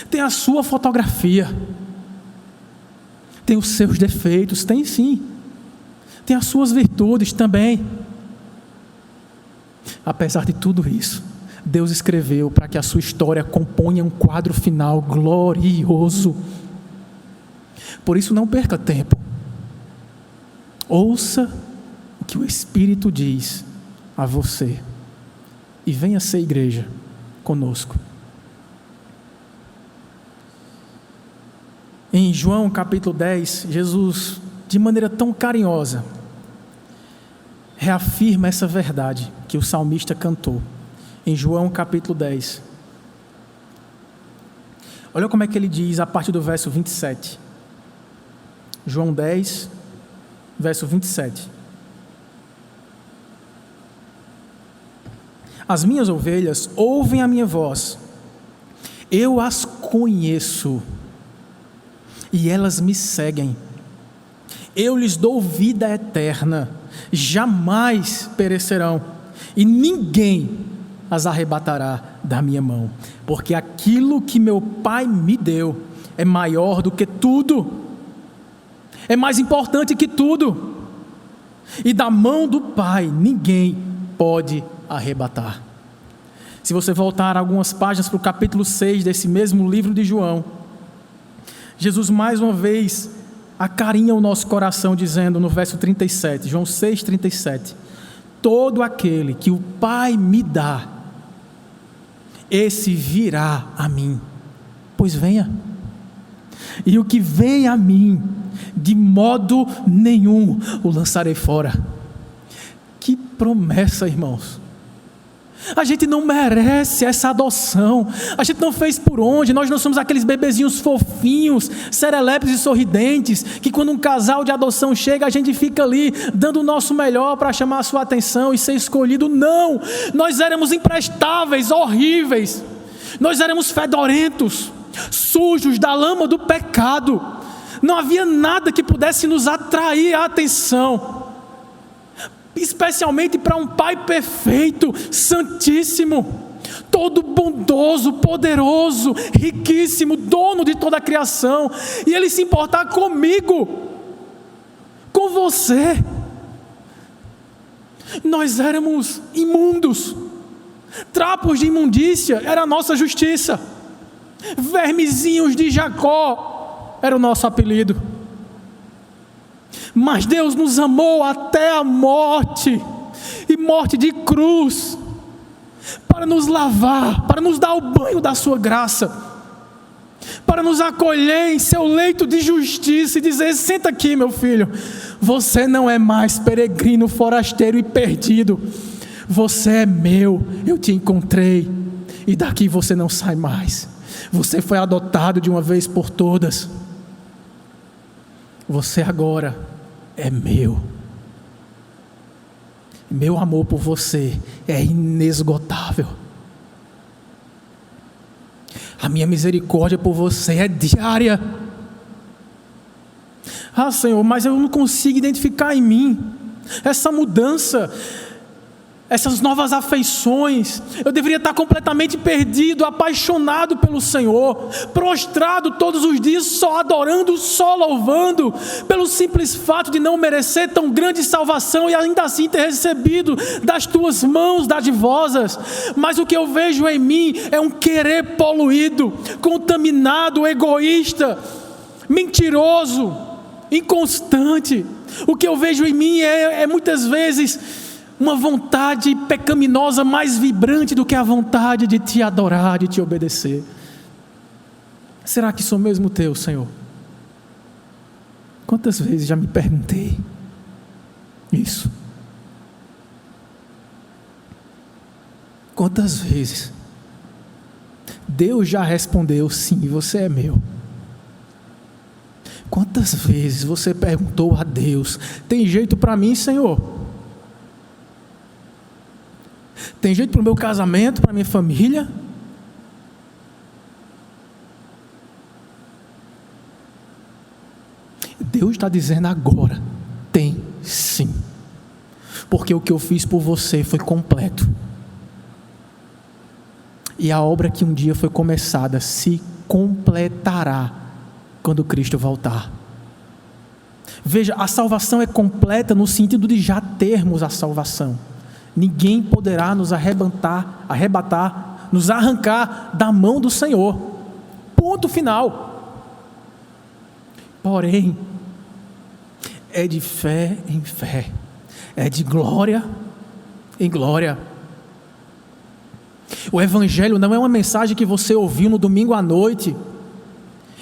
tem a sua fotografia, tem os seus defeitos, tem sim, tem as suas virtudes também. Apesar de tudo isso, Deus escreveu para que a sua história componha um quadro final glorioso. Por isso, não perca tempo, ouça o que o Espírito diz a você e venha ser igreja conosco. Em João capítulo 10, Jesus, de maneira tão carinhosa, reafirma essa verdade que o salmista cantou. Em João capítulo 10, olha como é que ele diz a partir do verso 27. João 10, verso 27. As minhas ovelhas ouvem a minha voz, eu as conheço, e elas me seguem. Eu lhes dou vida eterna, jamais perecerão, e ninguém as arrebatará da minha mão, porque aquilo que meu Pai me deu é maior do que tudo, é mais importante que tudo, e da mão do Pai ninguém pode arrebatar. Se você voltar algumas páginas para o capítulo 6 desse mesmo livro de João, Jesus mais uma vez acarinha o nosso coração dizendo no verso 37, João 6, 37, todo aquele que o Pai me dá, esse virá a mim, pois venha, e o que vem a mim, de modo nenhum o lançarei fora. Que promessa, irmãos! A gente não merece essa adoção, a gente não fez por onde, nós não somos aqueles bebezinhos fofinhos, serelepes e sorridentes, que quando um casal de adoção chega, a gente fica ali, dando o nosso melhor para chamar a sua atenção e ser escolhido. Não, nós éramos imprestáveis, horríveis, nós éramos fedorentos, sujos da lama do pecado, não havia nada que pudesse nos atrair a atenção, especialmente para um Pai perfeito, santíssimo, todo bondoso, poderoso, riquíssimo, dono de toda a criação, e Ele se importar comigo, com você. Nós éramos imundos, trapos de imundícia era a nossa justiça, vermezinhos de Jacó era o nosso apelido. Mas Deus nos amou até a morte, e morte de cruz, para nos lavar, para nos dar o banho da sua graça, para nos acolher em seu leito de justiça e dizer: senta aqui, meu filho, você não é mais peregrino, forasteiro e perdido, você é meu, eu te encontrei, e daqui você não sai mais, você foi adotado de uma vez por todas, você agora é meu. Meu amor por você é inesgotável. A minha misericórdia por você é diária. Ah, Senhor, mas eu não consigo identificar em mim essa mudança, essas novas afeições. Eu deveria estar completamente perdido, apaixonado pelo Senhor, prostrado todos os dias, só adorando, só louvando, pelo simples fato de não merecer tão grande salvação e ainda assim ter recebido das tuas mãos dadivosas. Mas o que eu vejo em mim é um querer poluído, contaminado, egoísta, mentiroso, inconstante. O que eu vejo em mim é muitas vezes uma vontade pecaminosa mais vibrante do que a vontade de te adorar, de te obedecer. Será que sou mesmo teu, Senhor? Quantas vezes já me perguntei, isso? Quantas vezes Deus já respondeu: sim, você é meu? Quantas vezes você perguntou a Deus: tem jeito para mim, Senhor? Tem jeito para o meu casamento, para a minha família? Deus está dizendo agora: tem sim, porque o que eu fiz por você foi completo, e a obra que um dia foi começada se completará quando Cristo voltar. Veja, a salvação é completa no sentido de já termos a salvação. Ninguém poderá nos arrebatar, nos arrancar da mão do Senhor. Ponto final. Porém, é de fé em fé, é de glória em glória. O Evangelho não é uma mensagem que você ouviu no domingo à noite,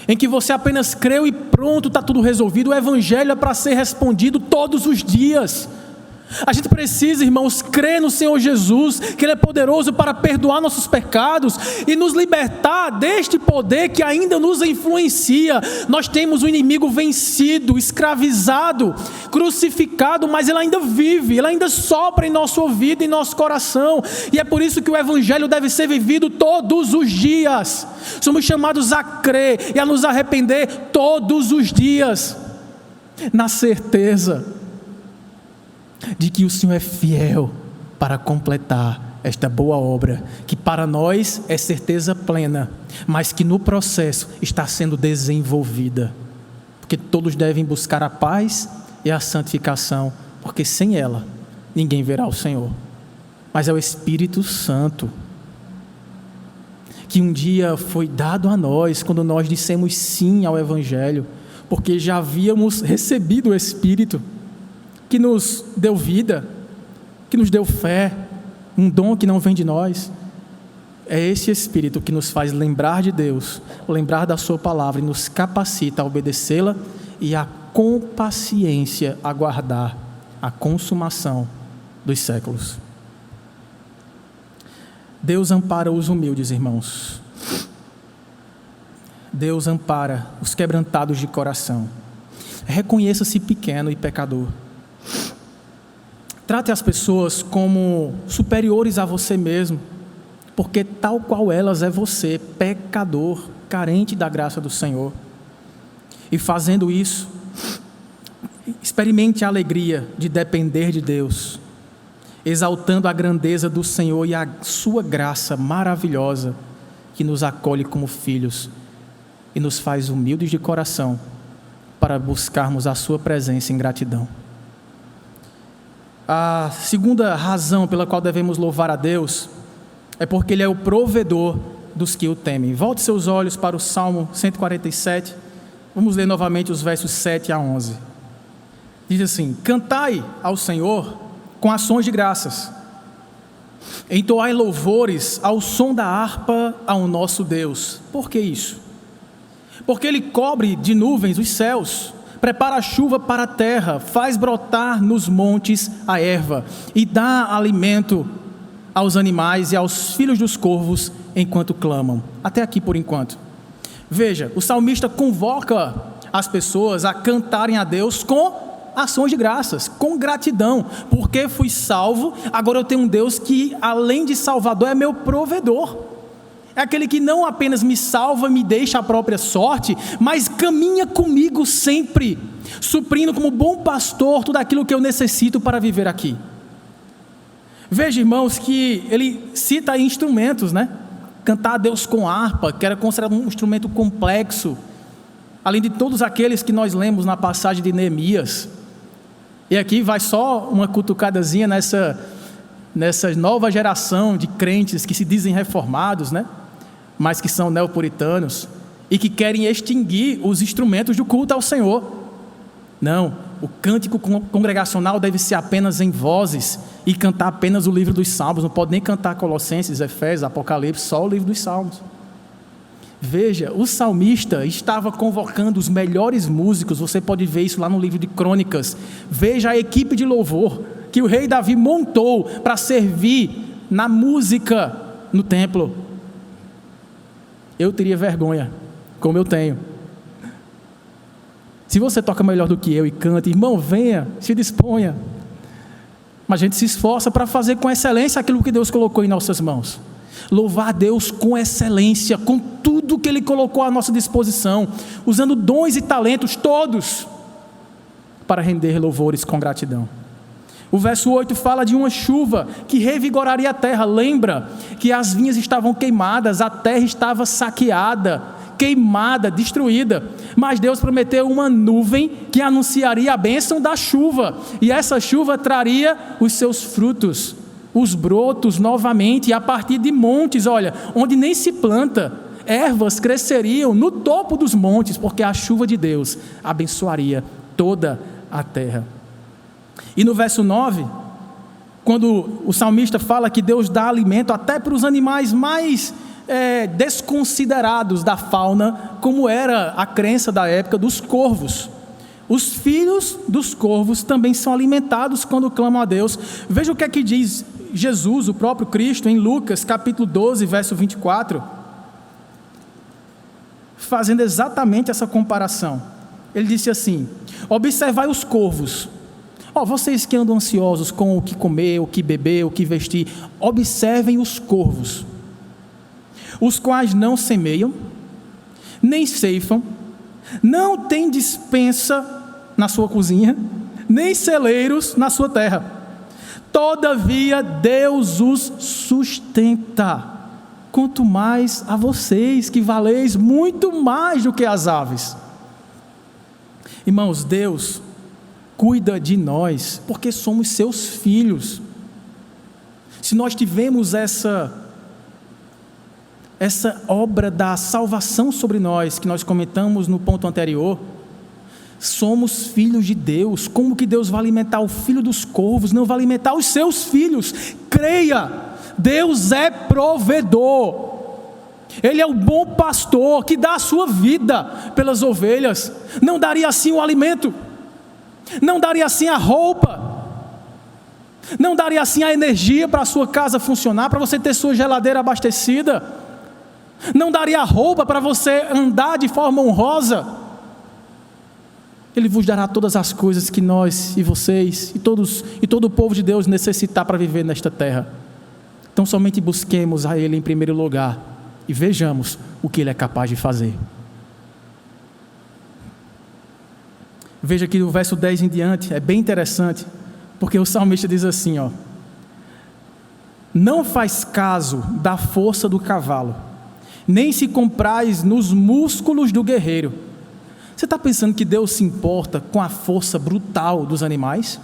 em que você apenas creu e pronto, está tudo resolvido. O Evangelho é para ser respondido todos os dias. A gente precisa, irmãos, crer no Senhor Jesus, que Ele é poderoso para perdoar nossos pecados e nos libertar deste poder que ainda nos influencia. Nós temos um inimigo vencido, escravizado, crucificado, mas ele ainda vive, ele ainda sopra em nosso ouvido, em nosso coração, e é por isso que o Evangelho deve ser vivido todos os dias. Somos chamados a crer e a nos arrepender todos os dias, na certeza de que o Senhor é fiel para completar esta boa obra, que para nós é certeza plena, mas que no processo está sendo desenvolvida, porque todos devem buscar a paz e a santificação, porque sem ela ninguém verá o Senhor. Mas é o Espírito Santo que um dia foi dado a nós quando nós dissemos sim ao Evangelho, porque já havíamos recebido o Espírito que nos deu vida, que nos deu fé, um dom que não vem de nós. É esse Espírito que nos faz lembrar de Deus, lembrar da sua palavra e nos capacita a obedecê-la e a com paciência aguardar a consumação dos séculos. Deus ampara os humildes, irmãos. Deus ampara os quebrantados de coração. Reconheça-se pequeno e pecador. Trate as pessoas como superiores a você mesmo, porque tal qual elas é você, pecador, carente da graça do Senhor. E fazendo isso, experimente a alegria de depender de Deus, exaltando a grandeza do Senhor e a sua graça maravilhosa, que nos acolhe como filhos e nos faz humildes de coração para buscarmos a sua presença em gratidão. A segunda razão pela qual devemos louvar a Deus é porque Ele é o provedor dos que o temem. Volte seus olhos para o Salmo 147. Vamos ler novamente os versos 7 a 11. Diz assim: cantai ao Senhor com ações de graças, entoai louvores ao som da harpa ao nosso Deus. Por que isso? Porque Ele cobre de nuvens os céus, prepara a chuva para a terra, faz brotar nos montes a erva e dá alimento aos animais e aos filhos dos corvos enquanto clamam. Até aqui por enquanto. Veja, o salmista convoca as pessoas a cantarem a Deus com ações de graças, com gratidão, porque fui salvo, agora eu tenho um Deus que além de salvador é meu provedor. É aquele que não apenas me salva e me deixa a própria sorte, mas caminha comigo sempre, suprindo como bom pastor tudo aquilo que eu necessito para viver aqui. Veja, irmãos, que ele cita instrumentos, né? Cantar a Deus com harpa, que era considerado um instrumento complexo, além de todos aqueles que nós lemos na passagem de Neemias. E aqui vai só uma cutucadazinha nessa nova geração de crentes que se dizem reformados, né? Mas que são neopuritanos e que querem extinguir os instrumentos do culto ao Senhor. Não, o cântico congregacional deve ser apenas em vozes e cantar apenas o livro dos Salmos. Não pode nem cantar Colossenses, Efésios, Apocalipse, só o livro dos Salmos. Veja, o salmista estava convocando os melhores músicos, você pode ver isso lá no livro de Crônicas. Veja a equipe de louvor que o rei Davi montou para servir na música no templo. Eu teria vergonha, como eu tenho. Se você toca melhor do que eu e canta, irmão, venha, se disponha. Mas a gente se esforça para fazer com excelência aquilo que Deus colocou em nossas mãos. Louvar a Deus com excelência, com tudo que Ele colocou à nossa disposição, usando dons e talentos todos, para render louvores com gratidão. O verso 8 fala de uma chuva que revigoraria a terra. Lembra que as vinhas estavam queimadas, a terra estava saqueada, queimada, destruída, mas Deus prometeu uma nuvem que anunciaria a bênção da chuva, e essa chuva traria os seus frutos, os brotos novamente, e a partir de montes, olha, onde nem se planta, ervas cresceriam no topo dos montes, porque a chuva de Deus abençoaria toda a terra. E no verso 9, quando o salmista fala que Deus dá alimento até para os animais mais desconsiderados da fauna, como era a crença da época dos corvos. Os filhos dos corvos também são alimentados quando clamam a Deus. Veja o que é que diz Jesus, o próprio Cristo, em Lucas capítulo 12, verso 24, fazendo exatamente essa comparação. Ele disse assim: observai os corvos, vocês que andam ansiosos com o que comer, o que beber, o que vestir, observem os corvos, os quais não semeiam, nem ceifam, não têm despensa na sua cozinha, nem celeiros na sua terra, todavia Deus os sustenta. Quanto mais a vocês, que valeis muito mais do que as aves. Irmãos, Deus cuida de nós, porque somos seus filhos. Se nós tivemos essa obra da salvação sobre nós, que nós comentamos no ponto anterior, somos filhos de Deus. Como que Deus vai alimentar o filho dos corvos? Não vai alimentar os seus filhos. Creia, Deus é provedor. Ele é o bom pastor que dá a sua vida pelas ovelhas. Não daria assim o alimento, não daria assim a roupa, não daria assim a energia para a sua casa funcionar, para você ter sua geladeira abastecida, não daria a roupa para você andar de forma honrosa. Ele vos dará todas as coisas que nós e vocês e todo o povo de Deus necessitar para viver nesta terra. Então somente busquemos a Ele em primeiro lugar e vejamos o que Ele é capaz de fazer. Veja que o verso 10 em diante é bem interessante, porque o salmista diz assim, não faz caso da força do cavalo, nem se comprais nos músculos do guerreiro. Você está pensando que Deus se importa com a força brutal dos animais?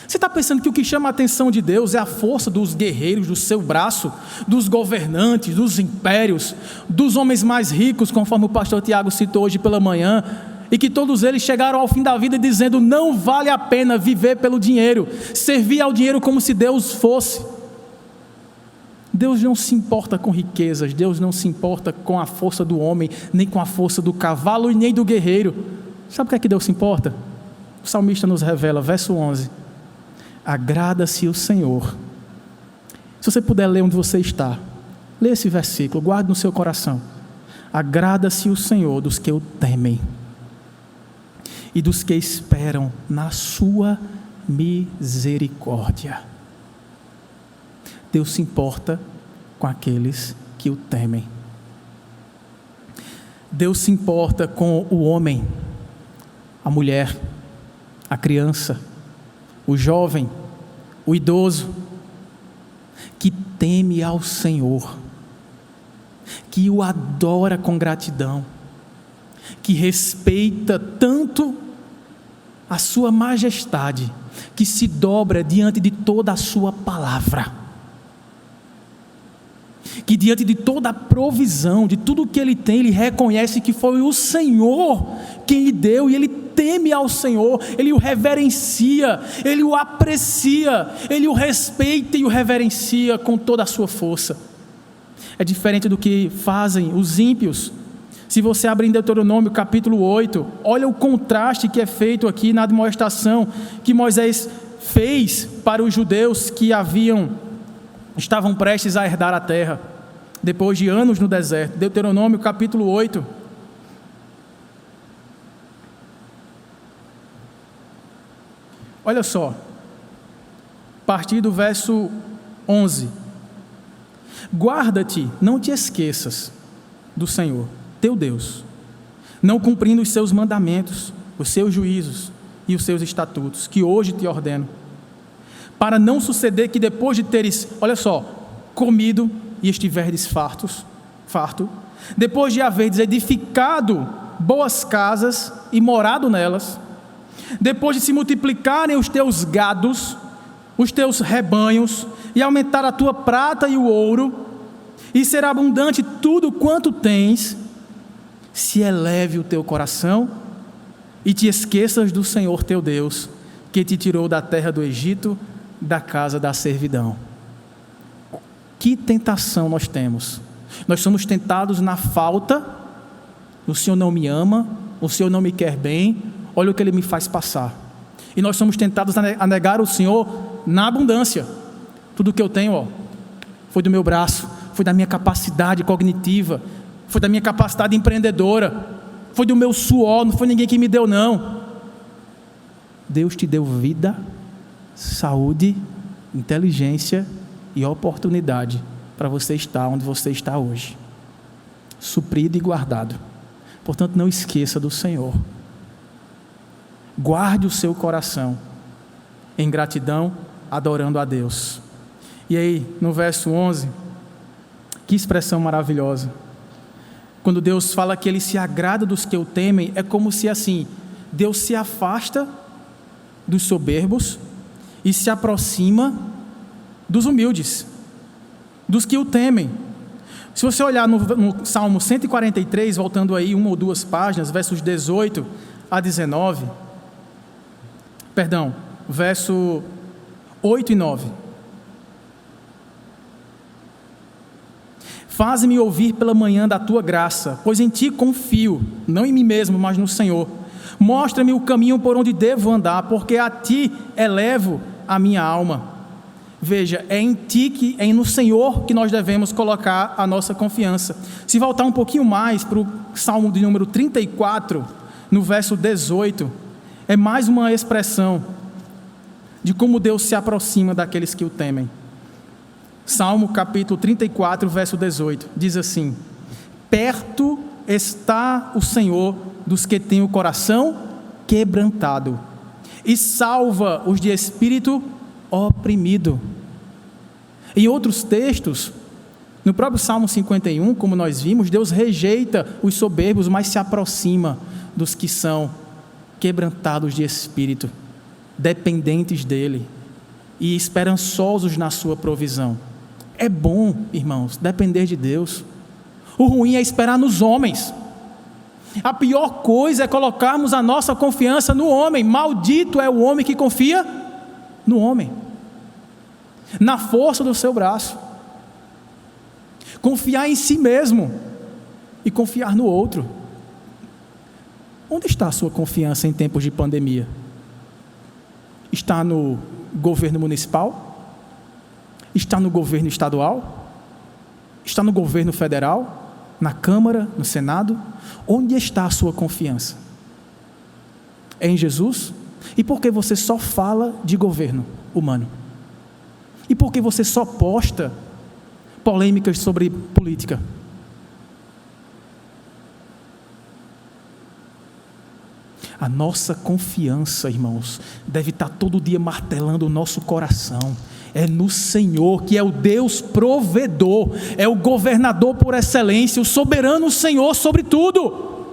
Você está pensando que o que chama a atenção de Deus é a força dos guerreiros, do seu braço, dos governantes, dos impérios, dos homens mais ricos, conforme o pastor Tiago citou hoje pela manhã, e que todos eles chegaram ao fim da vida dizendo: não vale a pena viver pelo dinheiro, servir ao dinheiro como se Deus fosse. Deus não se importa com riquezas, Deus não se importa com a força do homem, nem com a força do cavalo e nem do guerreiro. Sabe o que é que Deus se importa? O salmista nos revela, verso 11: agrada-se o Senhor. Se você puder ler onde você está, lê esse versículo, guarde no seu coração. Agrada-se o Senhor dos que o temem e dos que esperam na sua misericórdia. Deus se importa com aqueles que o temem. Deus se importa com o homem, a mulher, a criança, o jovem, o idoso, que teme ao Senhor, que o adora com gratidão, que respeita tanto a sua majestade, que se dobra diante de toda a sua palavra, que diante de toda a provisão, de tudo que ele tem, ele reconhece que foi o Senhor quem lhe deu, e ele teme ao Senhor, ele o reverencia, ele o aprecia, ele o respeita e o reverencia com toda a sua força. É diferente do que fazem os ímpios. Se você abrir em Deuteronômio capítulo 8, olha o contraste que é feito aqui na admoestação que Moisés fez para os judeus que estavam prestes a herdar a terra, depois de anos no deserto. Deuteronômio capítulo 8. Olha só, a partir do verso 11. Guarda-te, não te esqueças do Senhor, teu Deus, não cumprindo os seus mandamentos, os seus juízos e os seus estatutos, que hoje te ordeno, para não suceder que depois de teres, olha só, comido e estiverdes farto, depois de haveres edificado boas casas e morado nelas, depois de se multiplicarem os teus gados, os teus rebanhos, e aumentar a tua prata e o ouro, e ser abundante tudo quanto tens, se eleve o teu coração, e te esqueças do Senhor teu Deus, que te tirou da terra do Egito, da casa da servidão. Que tentação nós temos? Nós somos tentados na falta. O Senhor não me ama, o Senhor não me quer bem, olha o que Ele me faz passar. E nós somos tentados a negar o Senhor na abundância. Tudo que eu tenho, foi do meu braço, foi da minha capacidade cognitiva, foi da minha capacidade empreendedora, foi do meu suor, não foi ninguém que me deu não. Deus te deu vida, saúde, inteligência e oportunidade para você estar onde você está hoje, suprido e guardado. Portanto, não esqueça do Senhor. Guarde o seu coração em gratidão, adorando a Deus. E aí, no verso 11, que expressão maravilhosa. Quando Deus fala que Ele se agrada dos que o temem, é como se assim, Deus se afasta dos soberbos e se aproxima dos humildes, dos que o temem. Se você olhar no Salmo 143, voltando aí uma ou duas páginas, versos 18 a 19, verso 8 e 9. Faze-me ouvir pela manhã da tua graça, pois em ti confio, não em mim mesmo, mas no Senhor. Mostra-me o caminho por onde devo andar, porque a ti elevo a minha alma. Veja, é em ti, é no Senhor que nós devemos colocar a nossa confiança. Se voltar um pouquinho mais para o Salmo de número 34, no verso 18, é mais uma expressão de como Deus se aproxima daqueles que o temem. Salmo capítulo 34, verso 18, diz assim: perto está o Senhor dos que têm o coração quebrantado, e salva os de espírito oprimido. Em outros textos, no próprio Salmo 51, como nós vimos, Deus rejeita os soberbos, mas se aproxima dos que são quebrantados de espírito, dependentes dEle e esperançosos na sua provisão. É bom, irmãos, depender de Deus. O ruim é esperar nos homens. A pior coisa é colocarmos a nossa confiança no homem. Maldito é o homem que confia no homem, na força do seu braço. Confiar em si mesmo e confiar no outro. Onde está a sua confiança em tempos de pandemia? Está no governo municipal? Está no governo estadual? Está no governo federal? Na Câmara? No Senado? Onde está a sua confiança? É em Jesus? E por que você só fala de governo humano? E por que você só posta polêmicas sobre política? A nossa confiança, irmãos, deve estar todo dia martelando o nosso coração. É no Senhor, que é o Deus provedor, é o governador por excelência, o soberano Senhor sobre tudo.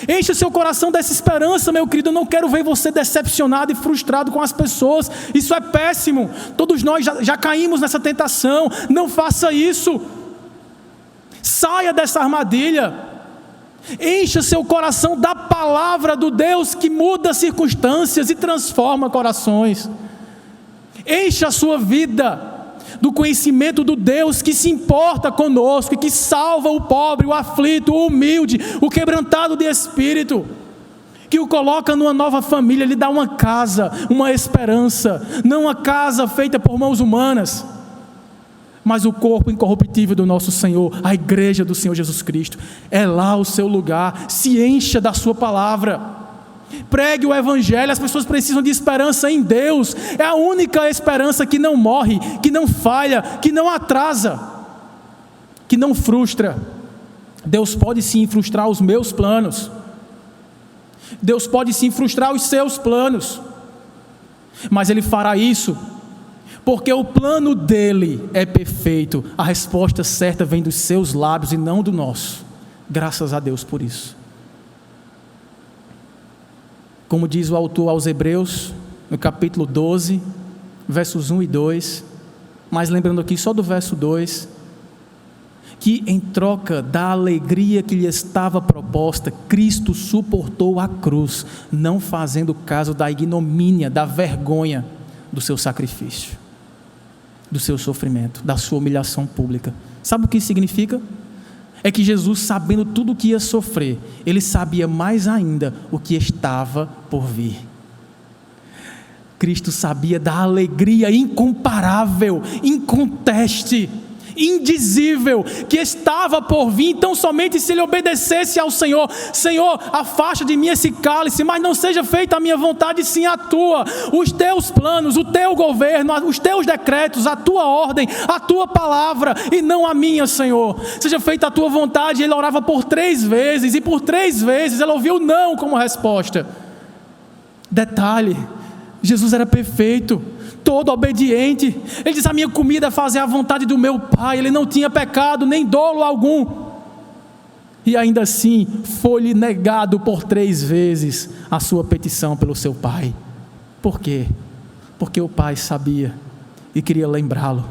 Enche seu coração dessa esperança, meu querido. Eu não quero ver você decepcionado e frustrado com as pessoas. Isso é péssimo. Todos nós já caímos nessa tentação. Não faça isso. Saia dessa armadilha. Encha seu coração da palavra do Deus que muda circunstâncias e transforma corações. Encha a sua vida do conhecimento do Deus que se importa conosco e que salva o pobre, o aflito, o humilde, o quebrantado de espírito, que o coloca numa nova família, lhe dá uma casa, uma esperança, não uma casa feita por mãos humanas, mas o corpo incorruptível do nosso Senhor, a igreja do Senhor Jesus Cristo. É lá o seu lugar. Se encha da sua palavra, pregue o evangelho. As pessoas precisam de esperança em Deus. É a única esperança que não morre, que não falha, que não atrasa, que não frustra. Deus pode sim frustrar os meus planos, Deus pode sim frustrar os seus planos, mas Ele fará isso porque o plano dele é perfeito. A resposta certa vem dos seus lábios e não do nosso. Graças a Deus por isso. Como diz o autor aos Hebreus, no capítulo 12, versos 1 e 2, mas lembrando aqui só do verso 2, que em troca da alegria que lhe estava proposta, Cristo suportou a cruz, não fazendo caso da ignomínia, da vergonha do seu sacrifício, do seu sofrimento, da sua humilhação pública. Sabe o que isso significa? É que Jesus, sabendo tudo o que ia sofrer, Ele sabia mais ainda o que estava por vir. Cristo sabia da alegria incomparável, inconteste, indizível, que estava por vir. Então somente se ele obedecesse ao Senhor: Senhor, afasta de mim esse cálice, mas não seja feita a minha vontade, sim a tua. Os teus planos, o teu governo, os teus decretos, a tua ordem, a tua palavra, e não a minha, Senhor. Seja feita a tua vontade. Ele orava por 3 vezes, e por 3 vezes ele ouviu não como resposta. Detalhe: Jesus era perfeito, todo obediente. Ele diz: a minha comida é fazer a vontade do meu Pai. Ele não tinha pecado, nem dolo algum, e ainda assim foi-lhe negado por 3 vezes a sua petição pelo seu Pai. Por quê? Porque o Pai sabia e queria lembrá-lo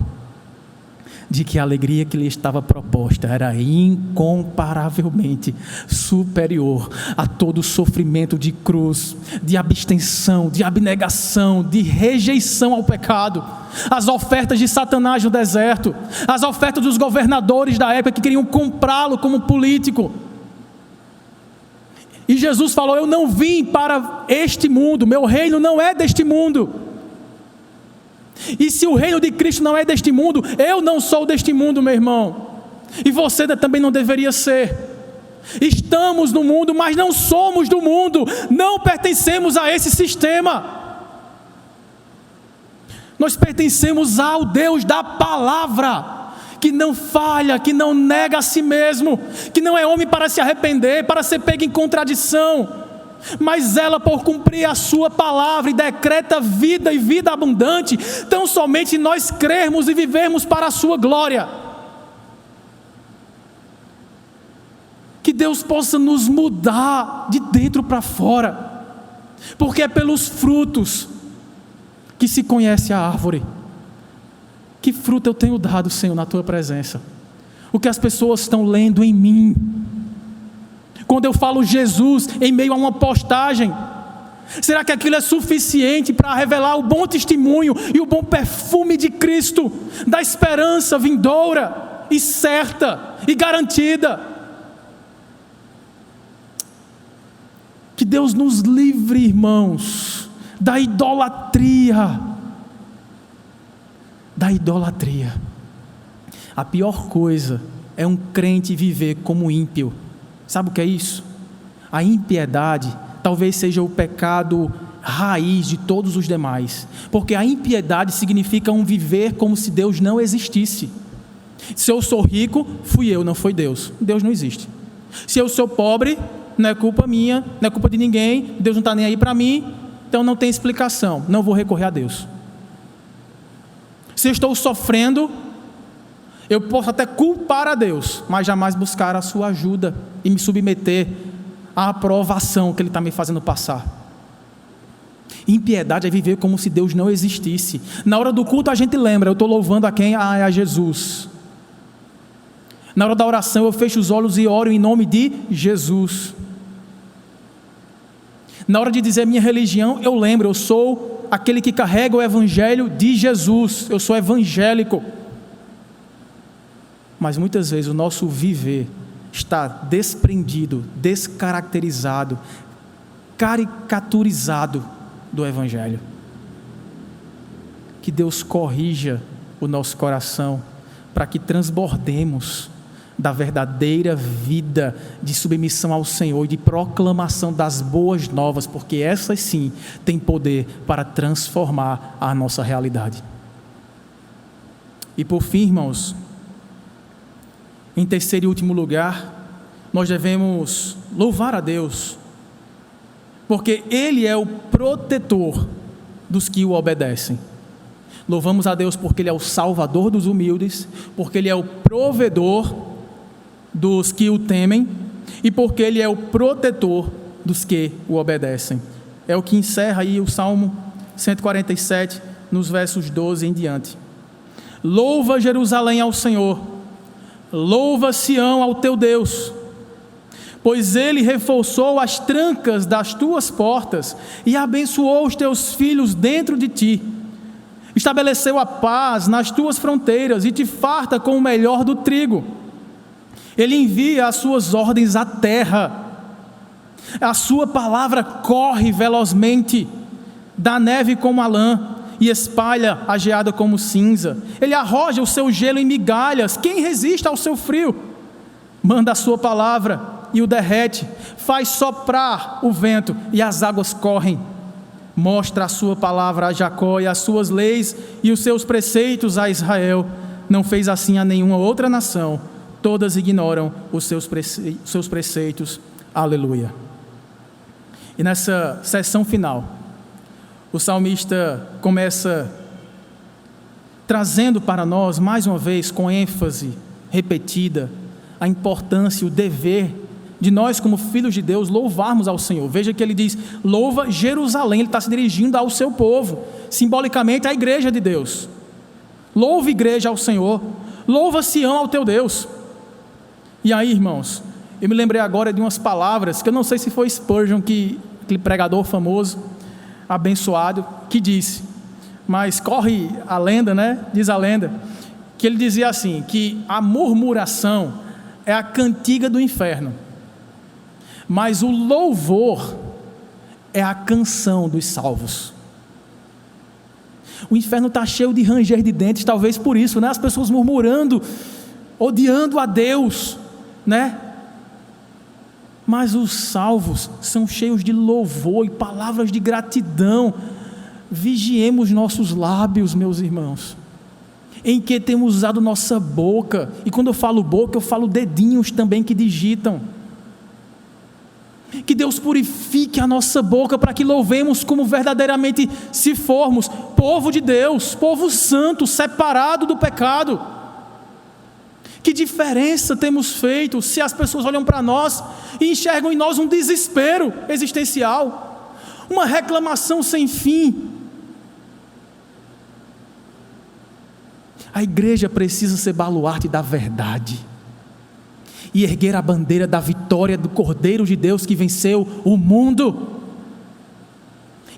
de que a alegria que lhe estava proposta era incomparavelmente superior a todo o sofrimento de cruz, de abstenção, de abnegação, de rejeição ao pecado, as ofertas de Satanás no deserto, as ofertas dos governadores da época que queriam comprá-lo como político. E Jesus falou: eu não vim para este mundo, meu reino não é deste mundo. E se o reino de Cristo não é deste mundo, eu não sou deste mundo, meu irmão, e você também não deveria ser. Estamos no mundo, mas não somos do mundo, não pertencemos a esse sistema. Nós pertencemos ao Deus da palavra, que não falha, que não nega a si mesmo, que não é homem para se arrepender, para ser pego em contradição, mas zela por cumprir a sua palavra e decreta vida e vida abundante, tão somente nós crermos e vivermos para a sua glória. Que Deus possa nos mudar de dentro para fora, porque é pelos frutos que se conhece a árvore. Que fruto eu tenho dado, Senhor, na tua presença? O que as pessoas estão lendo em mim? Quando eu falo Jesus em meio a uma postagem, será que aquilo é suficiente para revelar o bom testemunho e o bom perfume de Cristo, da esperança vindoura e certa e garantida? Que Deus nos livre, irmãos, da idolatria. Da idolatria. A pior coisa é um crente viver como ímpio. Sabe o que é isso? A impiedade talvez seja o pecado raiz de todos os demais, porque a impiedade significa um viver como se Deus não existisse. Se eu sou rico, fui eu, não foi Deus. Deus não existe. Se eu sou pobre, não é culpa minha, não é culpa de ninguém, Deus não está nem aí para mim, então não tem explicação, não vou recorrer a Deus. Se eu estou sofrendo, eu posso até culpar a Deus, mas jamais buscar a sua ajuda e me submeter à aprovação que Ele está me fazendo passar. Impiedade é viver como se Deus não existisse. Na hora do culto a gente lembra: eu estou louvando a quem? É a Jesus. Na hora da oração eu fecho os olhos e oro em nome de Jesus. Na hora de dizer minha religião, eu lembro: eu sou aquele que carrega o evangelho de Jesus, eu sou evangélico. Mas muitas vezes o nosso viver está desprendido, descaracterizado, caricaturizado do Evangelho. Que Deus corrija o nosso coração para que transbordemos da verdadeira vida de submissão ao Senhor e de proclamação das boas novas, porque essas sim têm poder para transformar a nossa realidade. E por fim, irmãos, em terceiro e último lugar, nós devemos louvar a Deus, porque Ele é o protetor dos que o obedecem. Louvamos a Deus porque Ele é o salvador dos humildes, porque Ele é o provedor dos que o temem e porque Ele é o protetor dos que o obedecem. É o que encerra aí o Salmo 147, nos versos 12 em diante. Louva Jerusalém ao Senhor, louva Sião ao teu Deus, pois Ele reforçou as trancas das tuas portas e abençoou os teus filhos dentro de ti. Estabeleceu a paz nas tuas fronteiras e te farta com o melhor do trigo. Ele envia as suas ordens à terra. A sua palavra corre velozmente, dá neve como a lã e espalha a geada como cinza. Ele arroja o seu gelo em migalhas. Quem resiste ao seu frio? Manda a sua palavra e o derrete. Faz soprar o vento e as águas correm. Mostra a sua palavra a Jacó e as suas leis e os seus preceitos a Israel. Não fez assim a nenhuma outra nação. Todas ignoram os seus preceitos. Aleluia. E nessa sessão final, o salmista começa trazendo para nós, mais uma vez, com ênfase repetida, a importância e o dever de nós, como filhos de Deus, louvarmos ao Senhor. Veja que ele diz, louva Jerusalém. Ele está se dirigindo ao seu povo, simbolicamente à igreja de Deus. Louva, igreja, ao Senhor. Louva Sião ao teu Deus. E aí, irmãos, eu me lembrei agora de umas palavras, que eu não sei se foi Spurgeon, aquele pregador famoso, abençoado, que disse, mas corre a lenda, né? Diz a lenda, que ele dizia assim, que a murmuração é a cantiga do inferno, mas o louvor é a canção dos salvos. O inferno está cheio de ranger de dentes, talvez por isso, né? As pessoas murmurando, odiando a Deus, né? Mas os salvos são cheios de louvor e palavras de gratidão. Vigiemos nossos lábios, meus irmãos, em que temos usado nossa boca, e quando eu falo boca, eu falo dedinhos também que digitam. Que Deus purifique a nossa boca para que louvemos como verdadeiramente se formos povo de Deus, povo santo, separado do pecado. Que diferença temos feito se as pessoas olham para nós e enxergam em nós um desespero existencial, uma reclamação sem fim. A igreja precisa ser baluarte da verdade e erguer a bandeira da vitória do Cordeiro de Deus que venceu o mundo,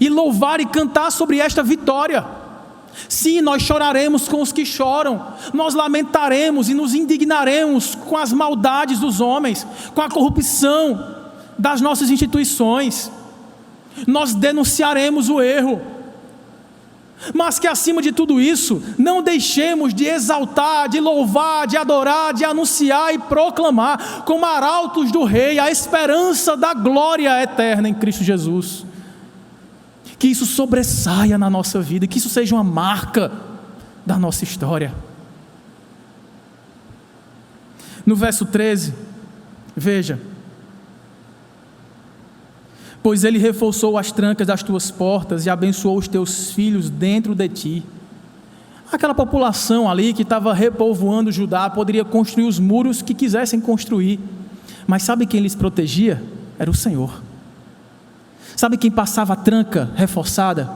e louvar e cantar sobre esta vitória. Sim, nós choraremos com os que choram, nós lamentaremos e nos indignaremos com as maldades dos homens, com a corrupção das nossas instituições, nós denunciaremos o erro, mas que acima de tudo isso, não deixemos de exaltar, de louvar, de adorar, de anunciar e proclamar, como arautos do Rei, a esperança da glória eterna em Cristo Jesus. Que isso sobressaia na nossa vida, que isso seja uma marca da nossa história. No verso 13, veja, pois Ele reforçou as trancas das tuas portas e abençoou os teus filhos dentro de ti. Aquela população ali que estava repovoando Judá poderia construir os muros que quisessem construir, mas sabe quem lhes protegia? Era o Senhor. Sabe quem passava a tranca reforçada?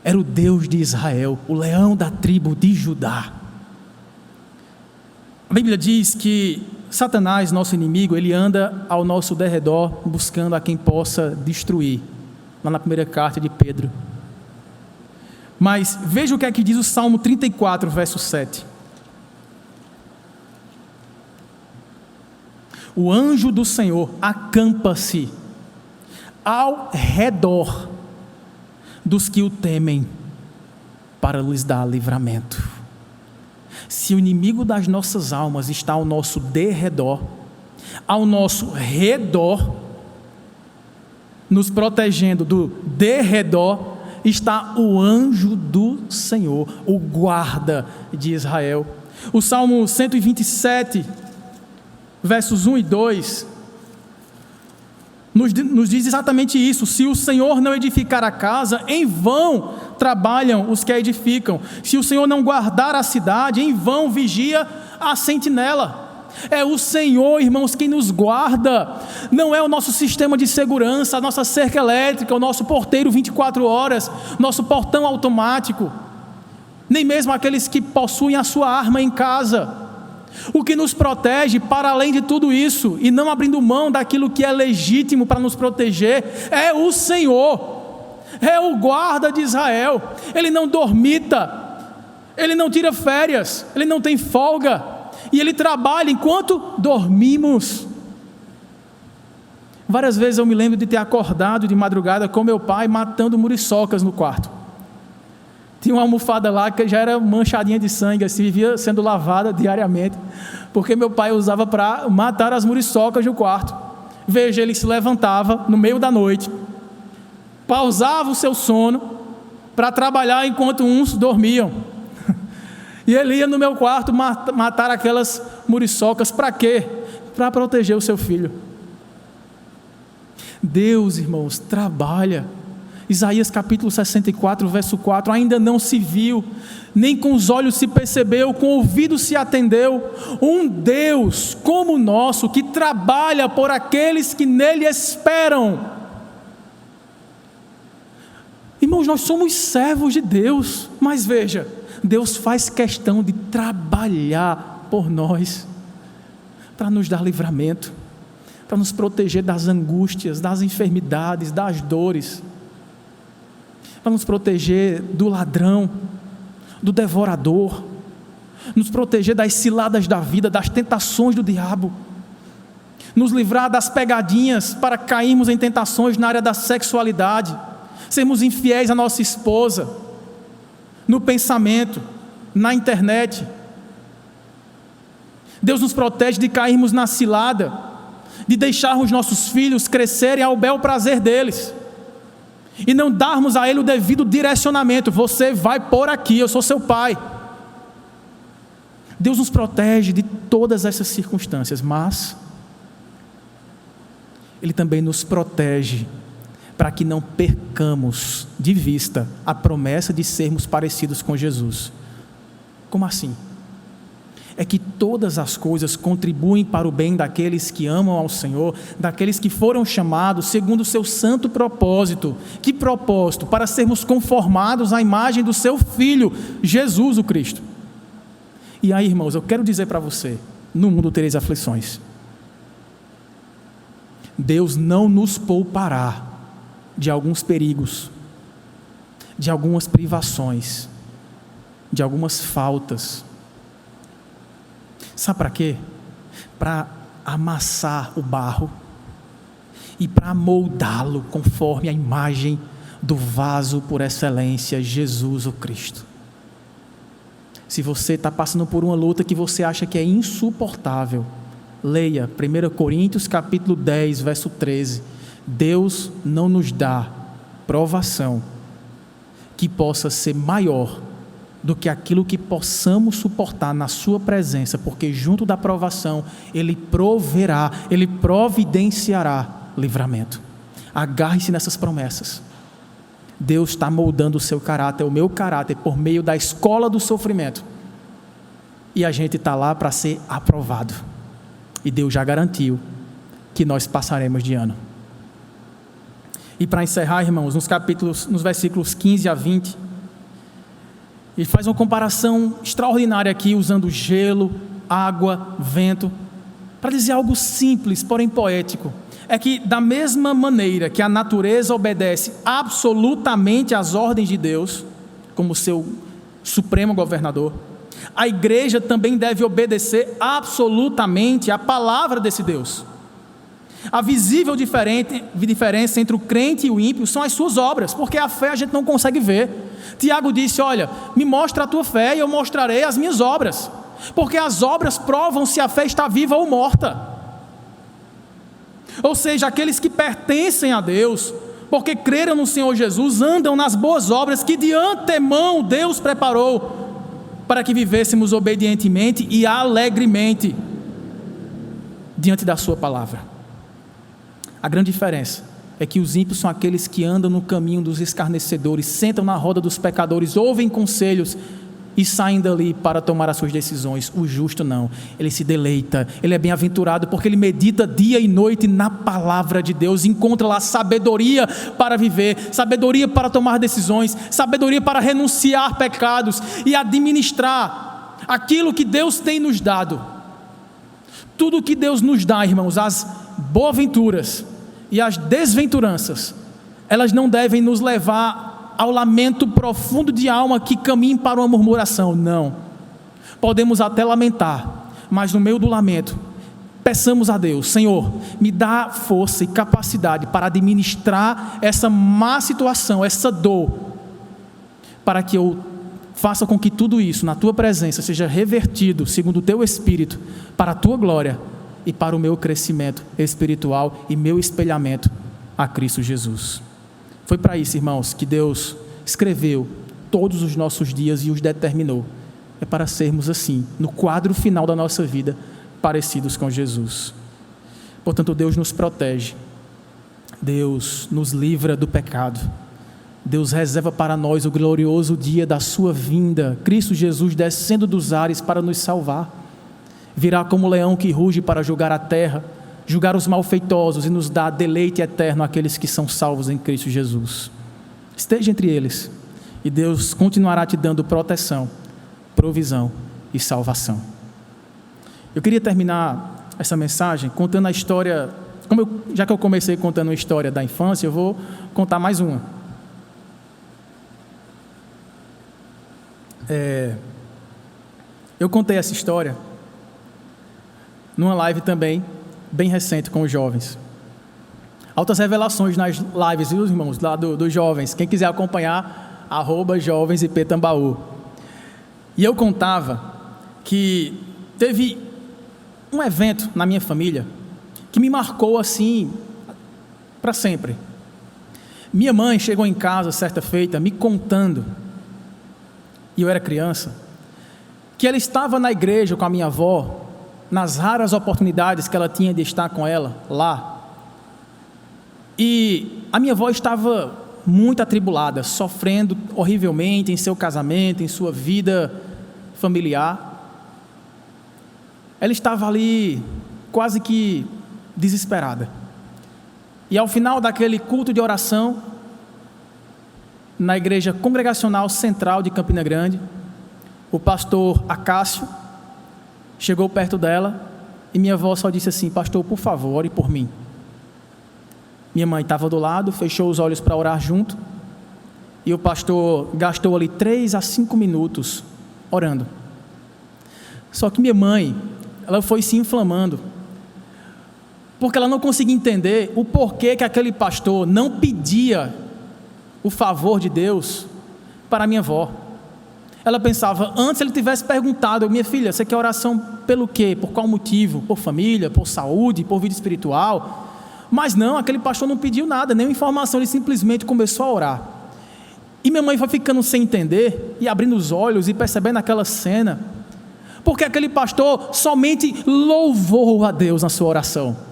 Era o Deus de Israel, o leão da tribo de Judá. A Bíblia diz que Satanás, nosso inimigo, ele anda ao nosso derredor buscando a quem possa destruir, lá na primeira carta de Pedro. Mas veja o que é que diz o Salmo 34, verso 7. o anjo do Senhor acampa-se ao redor dos que o temem, para lhes dar livramento. Se o inimigo das nossas almas está ao nosso derredor, ao nosso redor, nos protegendo do derredor, está o anjo do Senhor, o guarda de Israel. O Salmo 127, versos 1 e 2, nos diz exatamente isso: se o Senhor não edificar a casa, em vão trabalham os que a edificam. Se o Senhor não guardar a cidade, em vão vigia a sentinela. É o Senhor, irmãos, quem nos guarda. Não é o nosso sistema de segurança, a nossa cerca elétrica, o nosso porteiro 24 horas, nosso portão automático, nem mesmo aqueles que possuem a sua arma em casa. O que nos protege, para além de tudo isso, e não abrindo mão daquilo que é legítimo para nos proteger, é o Senhor, é o guarda de Israel. Ele não dormita, ele não tira férias, ele não tem folga, e ele trabalha enquanto dormimos. Várias vezes eu me lembro de ter acordado de madrugada com meu pai matando muriçocas no quarto. Tinha uma almofada lá que já era manchadinha de sangue, assim, vivia sendo lavada diariamente, porque meu pai usava para matar as muriçocas no quarto. Veja, ele se levantava no meio da noite, pausava o seu sono para trabalhar enquanto uns dormiam. E ele ia no meu quarto matar aquelas muriçocas. Para quê? Para proteger o seu filho. Deus, irmãos, trabalha. Isaías capítulo 64, verso 4, ainda não se viu, nem com os olhos se percebeu, com o ouvido se atendeu, um Deus como o nosso, que trabalha por aqueles que nele esperam. Irmãos, nós somos servos de Deus, mas veja, Deus faz questão de trabalhar por nós, para nos dar livramento, para nos proteger das angústias, das enfermidades, das dores, para nos proteger do ladrão, do devorador, nos proteger das ciladas da vida, das tentações do diabo, nos livrar das pegadinhas para cairmos em tentações na área da sexualidade, sermos infiéis à nossa esposa, no pensamento, na internet. Deus nos protege de cairmos na cilada, de deixarmos nossos filhos crescerem ao bel prazer deles, e não darmos a ele o devido direcionamento. Você vai por aqui, eu sou seu pai. Deus nos protege de todas essas circunstâncias, mas Ele também nos protege para que não percamos de vista a promessa de sermos parecidos com Jesus. Como assim? É que todas as coisas contribuem para o bem daqueles que amam ao Senhor, daqueles que foram chamados segundo o seu santo propósito. Que propósito? Para sermos conformados à imagem do seu Filho, Jesus o Cristo. E aí, irmãos, eu quero dizer para você, no mundo tereis aflições. Deus não nos poupará de alguns perigos, de algumas privações, de algumas faltas. Sabe para quê? Para amassar o barro e para moldá-lo conforme a imagem do vaso por excelência, Jesus o Cristo. Se você está passando por uma luta que você acha que é insuportável, leia 1 Coríntios capítulo 10, verso 13. Deus não nos dá provação que possa ser maior do que aquilo que possamos suportar na sua presença, porque junto da provação Ele proverá, Ele providenciará livramento. Agarre-se nessas promessas. Deus está moldando o seu caráter, o meu caráter, por meio da escola do sofrimento, e a gente está lá para ser aprovado, e Deus já garantiu que nós passaremos de ano. E para encerrar, irmãos, nos versículos 15 a 20, ele faz uma comparação extraordinária aqui, usando gelo, água, vento, para dizer algo simples, porém poético. É que da mesma maneira que a natureza obedece absolutamente às ordens de Deus, como seu supremo governador, a igreja também deve obedecer absolutamente à palavra desse Deus. A visível diferença entre o crente e o ímpio são as suas obras, porque a fé a gente não consegue ver. Tiago disse: olha, me mostra a tua fé e eu mostrarei as minhas obras, porque as obras provam se a fé está viva ou morta. Ou seja, aqueles que pertencem a Deus, porque creram no Senhor Jesus, andam nas boas obras que de antemão Deus preparou para que vivêssemos obedientemente e alegremente diante da sua palavra. A grande diferença é que os ímpios são aqueles que andam no caminho dos escarnecedores, sentam na roda dos pecadores, ouvem conselhos e saem dali para tomar as suas decisões. O justo não, ele se deleita, ele é bem-aventurado porque ele medita dia e noite na palavra de Deus, encontra lá sabedoria para viver, sabedoria para tomar decisões, sabedoria para renunciar pecados e administrar aquilo que Deus tem nos dado. Tudo que Deus nos dá, irmãos, as boaventuras e as desventuranças, elas não devem nos levar ao lamento profundo de alma que caminhe para uma murmuração. Não, podemos até lamentar, mas no meio do lamento peçamos a Deus: Senhor, me dá força e capacidade para administrar essa má situação, essa dor, para que eu faça com que tudo isso na tua presença seja revertido segundo o teu Espírito, para a tua glória e para o meu crescimento espiritual e meu espelhamento a Cristo Jesus. Foi para isso, irmãos, que Deus escreveu todos os nossos dias e os determinou. É para sermos assim, no quadro final da nossa vida, parecidos com Jesus. Portanto, Deus nos protege, Deus nos livra do pecado, Deus reserva para nós o glorioso dia da sua vinda, Cristo Jesus descendo dos ares para nos salvar. Virá como leão que ruge para julgar a terra, julgar os malfeitosos e nos dar deleite eterno àqueles que são salvos em Cristo Jesus. Esteja entre eles e Deus continuará te dando proteção, provisão e salvação. Eu queria terminar essa mensagem contando a história, já que eu comecei contando a história da infância, eu vou contar mais uma. Eu contei essa história numa live também, bem recente, com os jovens. Altas revelações nas lives, viu, irmãos, lá dos jovens. Quem quiser acompanhar, @jovensiptambaú. E eu contava que teve um evento na minha família que me marcou assim para sempre. Minha mãe chegou em casa certa feita me contando, e eu era criança, que ela estava na igreja com a minha avó, nas raras oportunidades que ela tinha de estar com ela lá, e a minha avó estava muito atribulada, sofrendo horrivelmente em seu casamento, em sua vida familiar. Ela estava ali quase que desesperada, e ao final daquele culto de oração na igreja congregacional central de Campina Grande, o pastor Acácio chegou perto dela e minha avó só disse assim: pastor, por favor, ore por mim. Minha mãe estava do lado, fechou os olhos para orar junto, e o pastor gastou ali 3 a 5 minutos orando. Só que minha mãe, ela foi se inflamando, porque ela não conseguia entender o porquê que aquele pastor não pedia o favor de Deus para a minha avó. Ela pensava, antes ele tivesse perguntado: minha filha, você quer oração pelo quê? Por qual motivo? Por família, por saúde, por vida espiritual? Mas não, aquele pastor não pediu nada, nenhuma informação, ele simplesmente começou a orar. E minha mãe foi ficando sem entender, e abrindo os olhos e percebendo aquela cena, porque aquele pastor somente louvou a Deus na sua oração.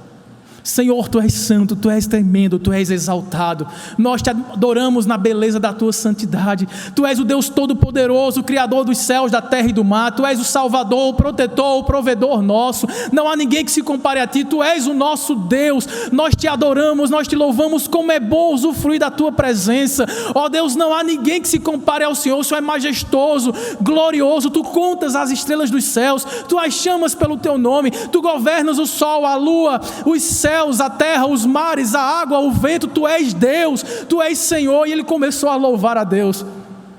Senhor, Tu és santo, Tu és tremendo, Tu és exaltado, nós Te adoramos na beleza da Tua santidade. Tu és o Deus Todo-Poderoso, o Criador dos céus, da terra e do mar. Tu és o Salvador, o Protetor, o Provedor nosso. Não há ninguém que se compare a Ti. Tu és o nosso Deus, nós Te adoramos, nós Te louvamos. Como é bom usufruir da Tua presença. Ó Deus, não há ninguém que se compare ao Senhor. O Senhor é majestoso, glorioso. Tu contas as estrelas dos céus, Tu as chamas pelo Teu nome. Tu governas o sol, a lua, os céus, a terra, os mares, a água, o vento. Tu és Deus, Tu és Senhor. E ele começou a louvar a Deus,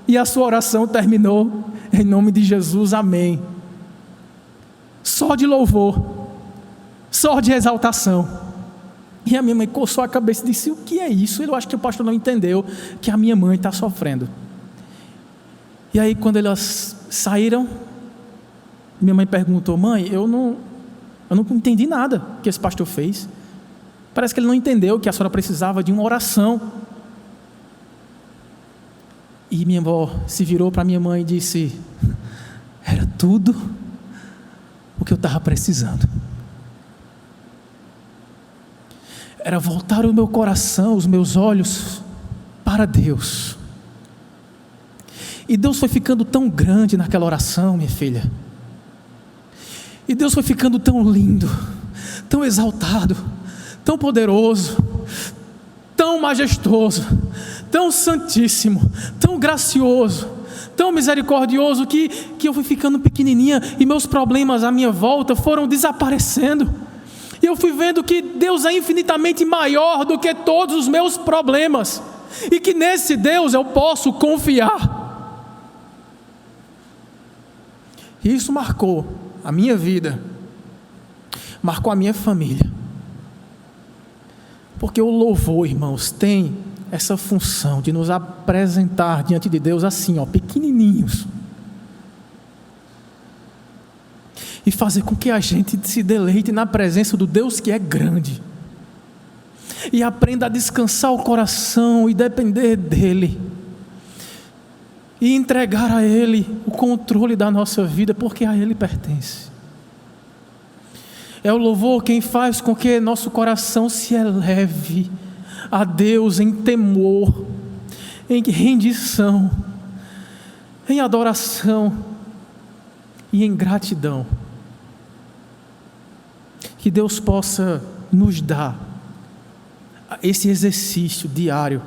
e a sua oração terminou em nome de Jesus, amém. Só de louvor, só de exaltação. E a minha mãe coçou a cabeça e disse: o que é isso? Eu acho que o pastor não entendeu que a minha mãe está sofrendo. E aí, quando elas saíram, minha mãe perguntou: mãe, eu não entendi nada que esse pastor fez. Parece que ele não entendeu que a senhora precisava de uma oração. E minha avó se virou para minha mãe e disse: era tudo o que eu estava precisando. Era voltar o meu coração, os meus olhos para Deus. E Deus foi ficando tão grande naquela oração, minha filha. E Deus foi ficando tão lindo, tão exaltado, tão poderoso, tão majestoso, tão santíssimo, tão gracioso, tão misericordioso, que eu fui ficando pequenininha e meus problemas à minha volta foram desaparecendo. E eu fui vendo que Deus é infinitamente maior do que todos os meus problemas, e que nesse Deus eu posso confiar. E isso marcou a minha vida, marcou a minha família. Porque o louvor, irmãos, tem essa função de nos apresentar diante de Deus assim, pequenininhos. E fazer com que a gente se deleite na presença do Deus que é grande. E aprenda a descansar o coração e depender dEle. E entregar a Ele o controle da nossa vida, porque a Ele pertence. É o louvor quem faz com que nosso coração se eleve a Deus em temor, em rendição, em adoração e em gratidão. Que Deus possa nos dar esse exercício diário.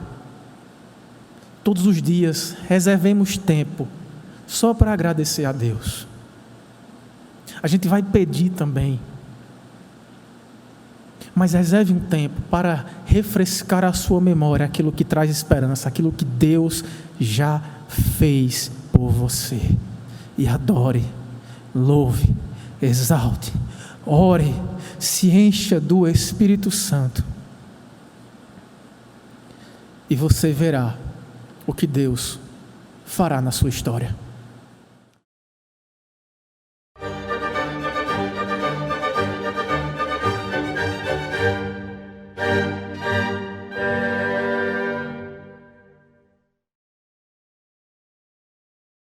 Todos os dias, reservemos tempo só para agradecer a Deus. A gente vai pedir também, mas reserve um tempo para refrescar a sua memória aquilo que traz esperança, aquilo que Deus já fez por você. E adore, louve, exalte, ore, se encha do Espírito Santo. E você verá o que Deus fará na sua história.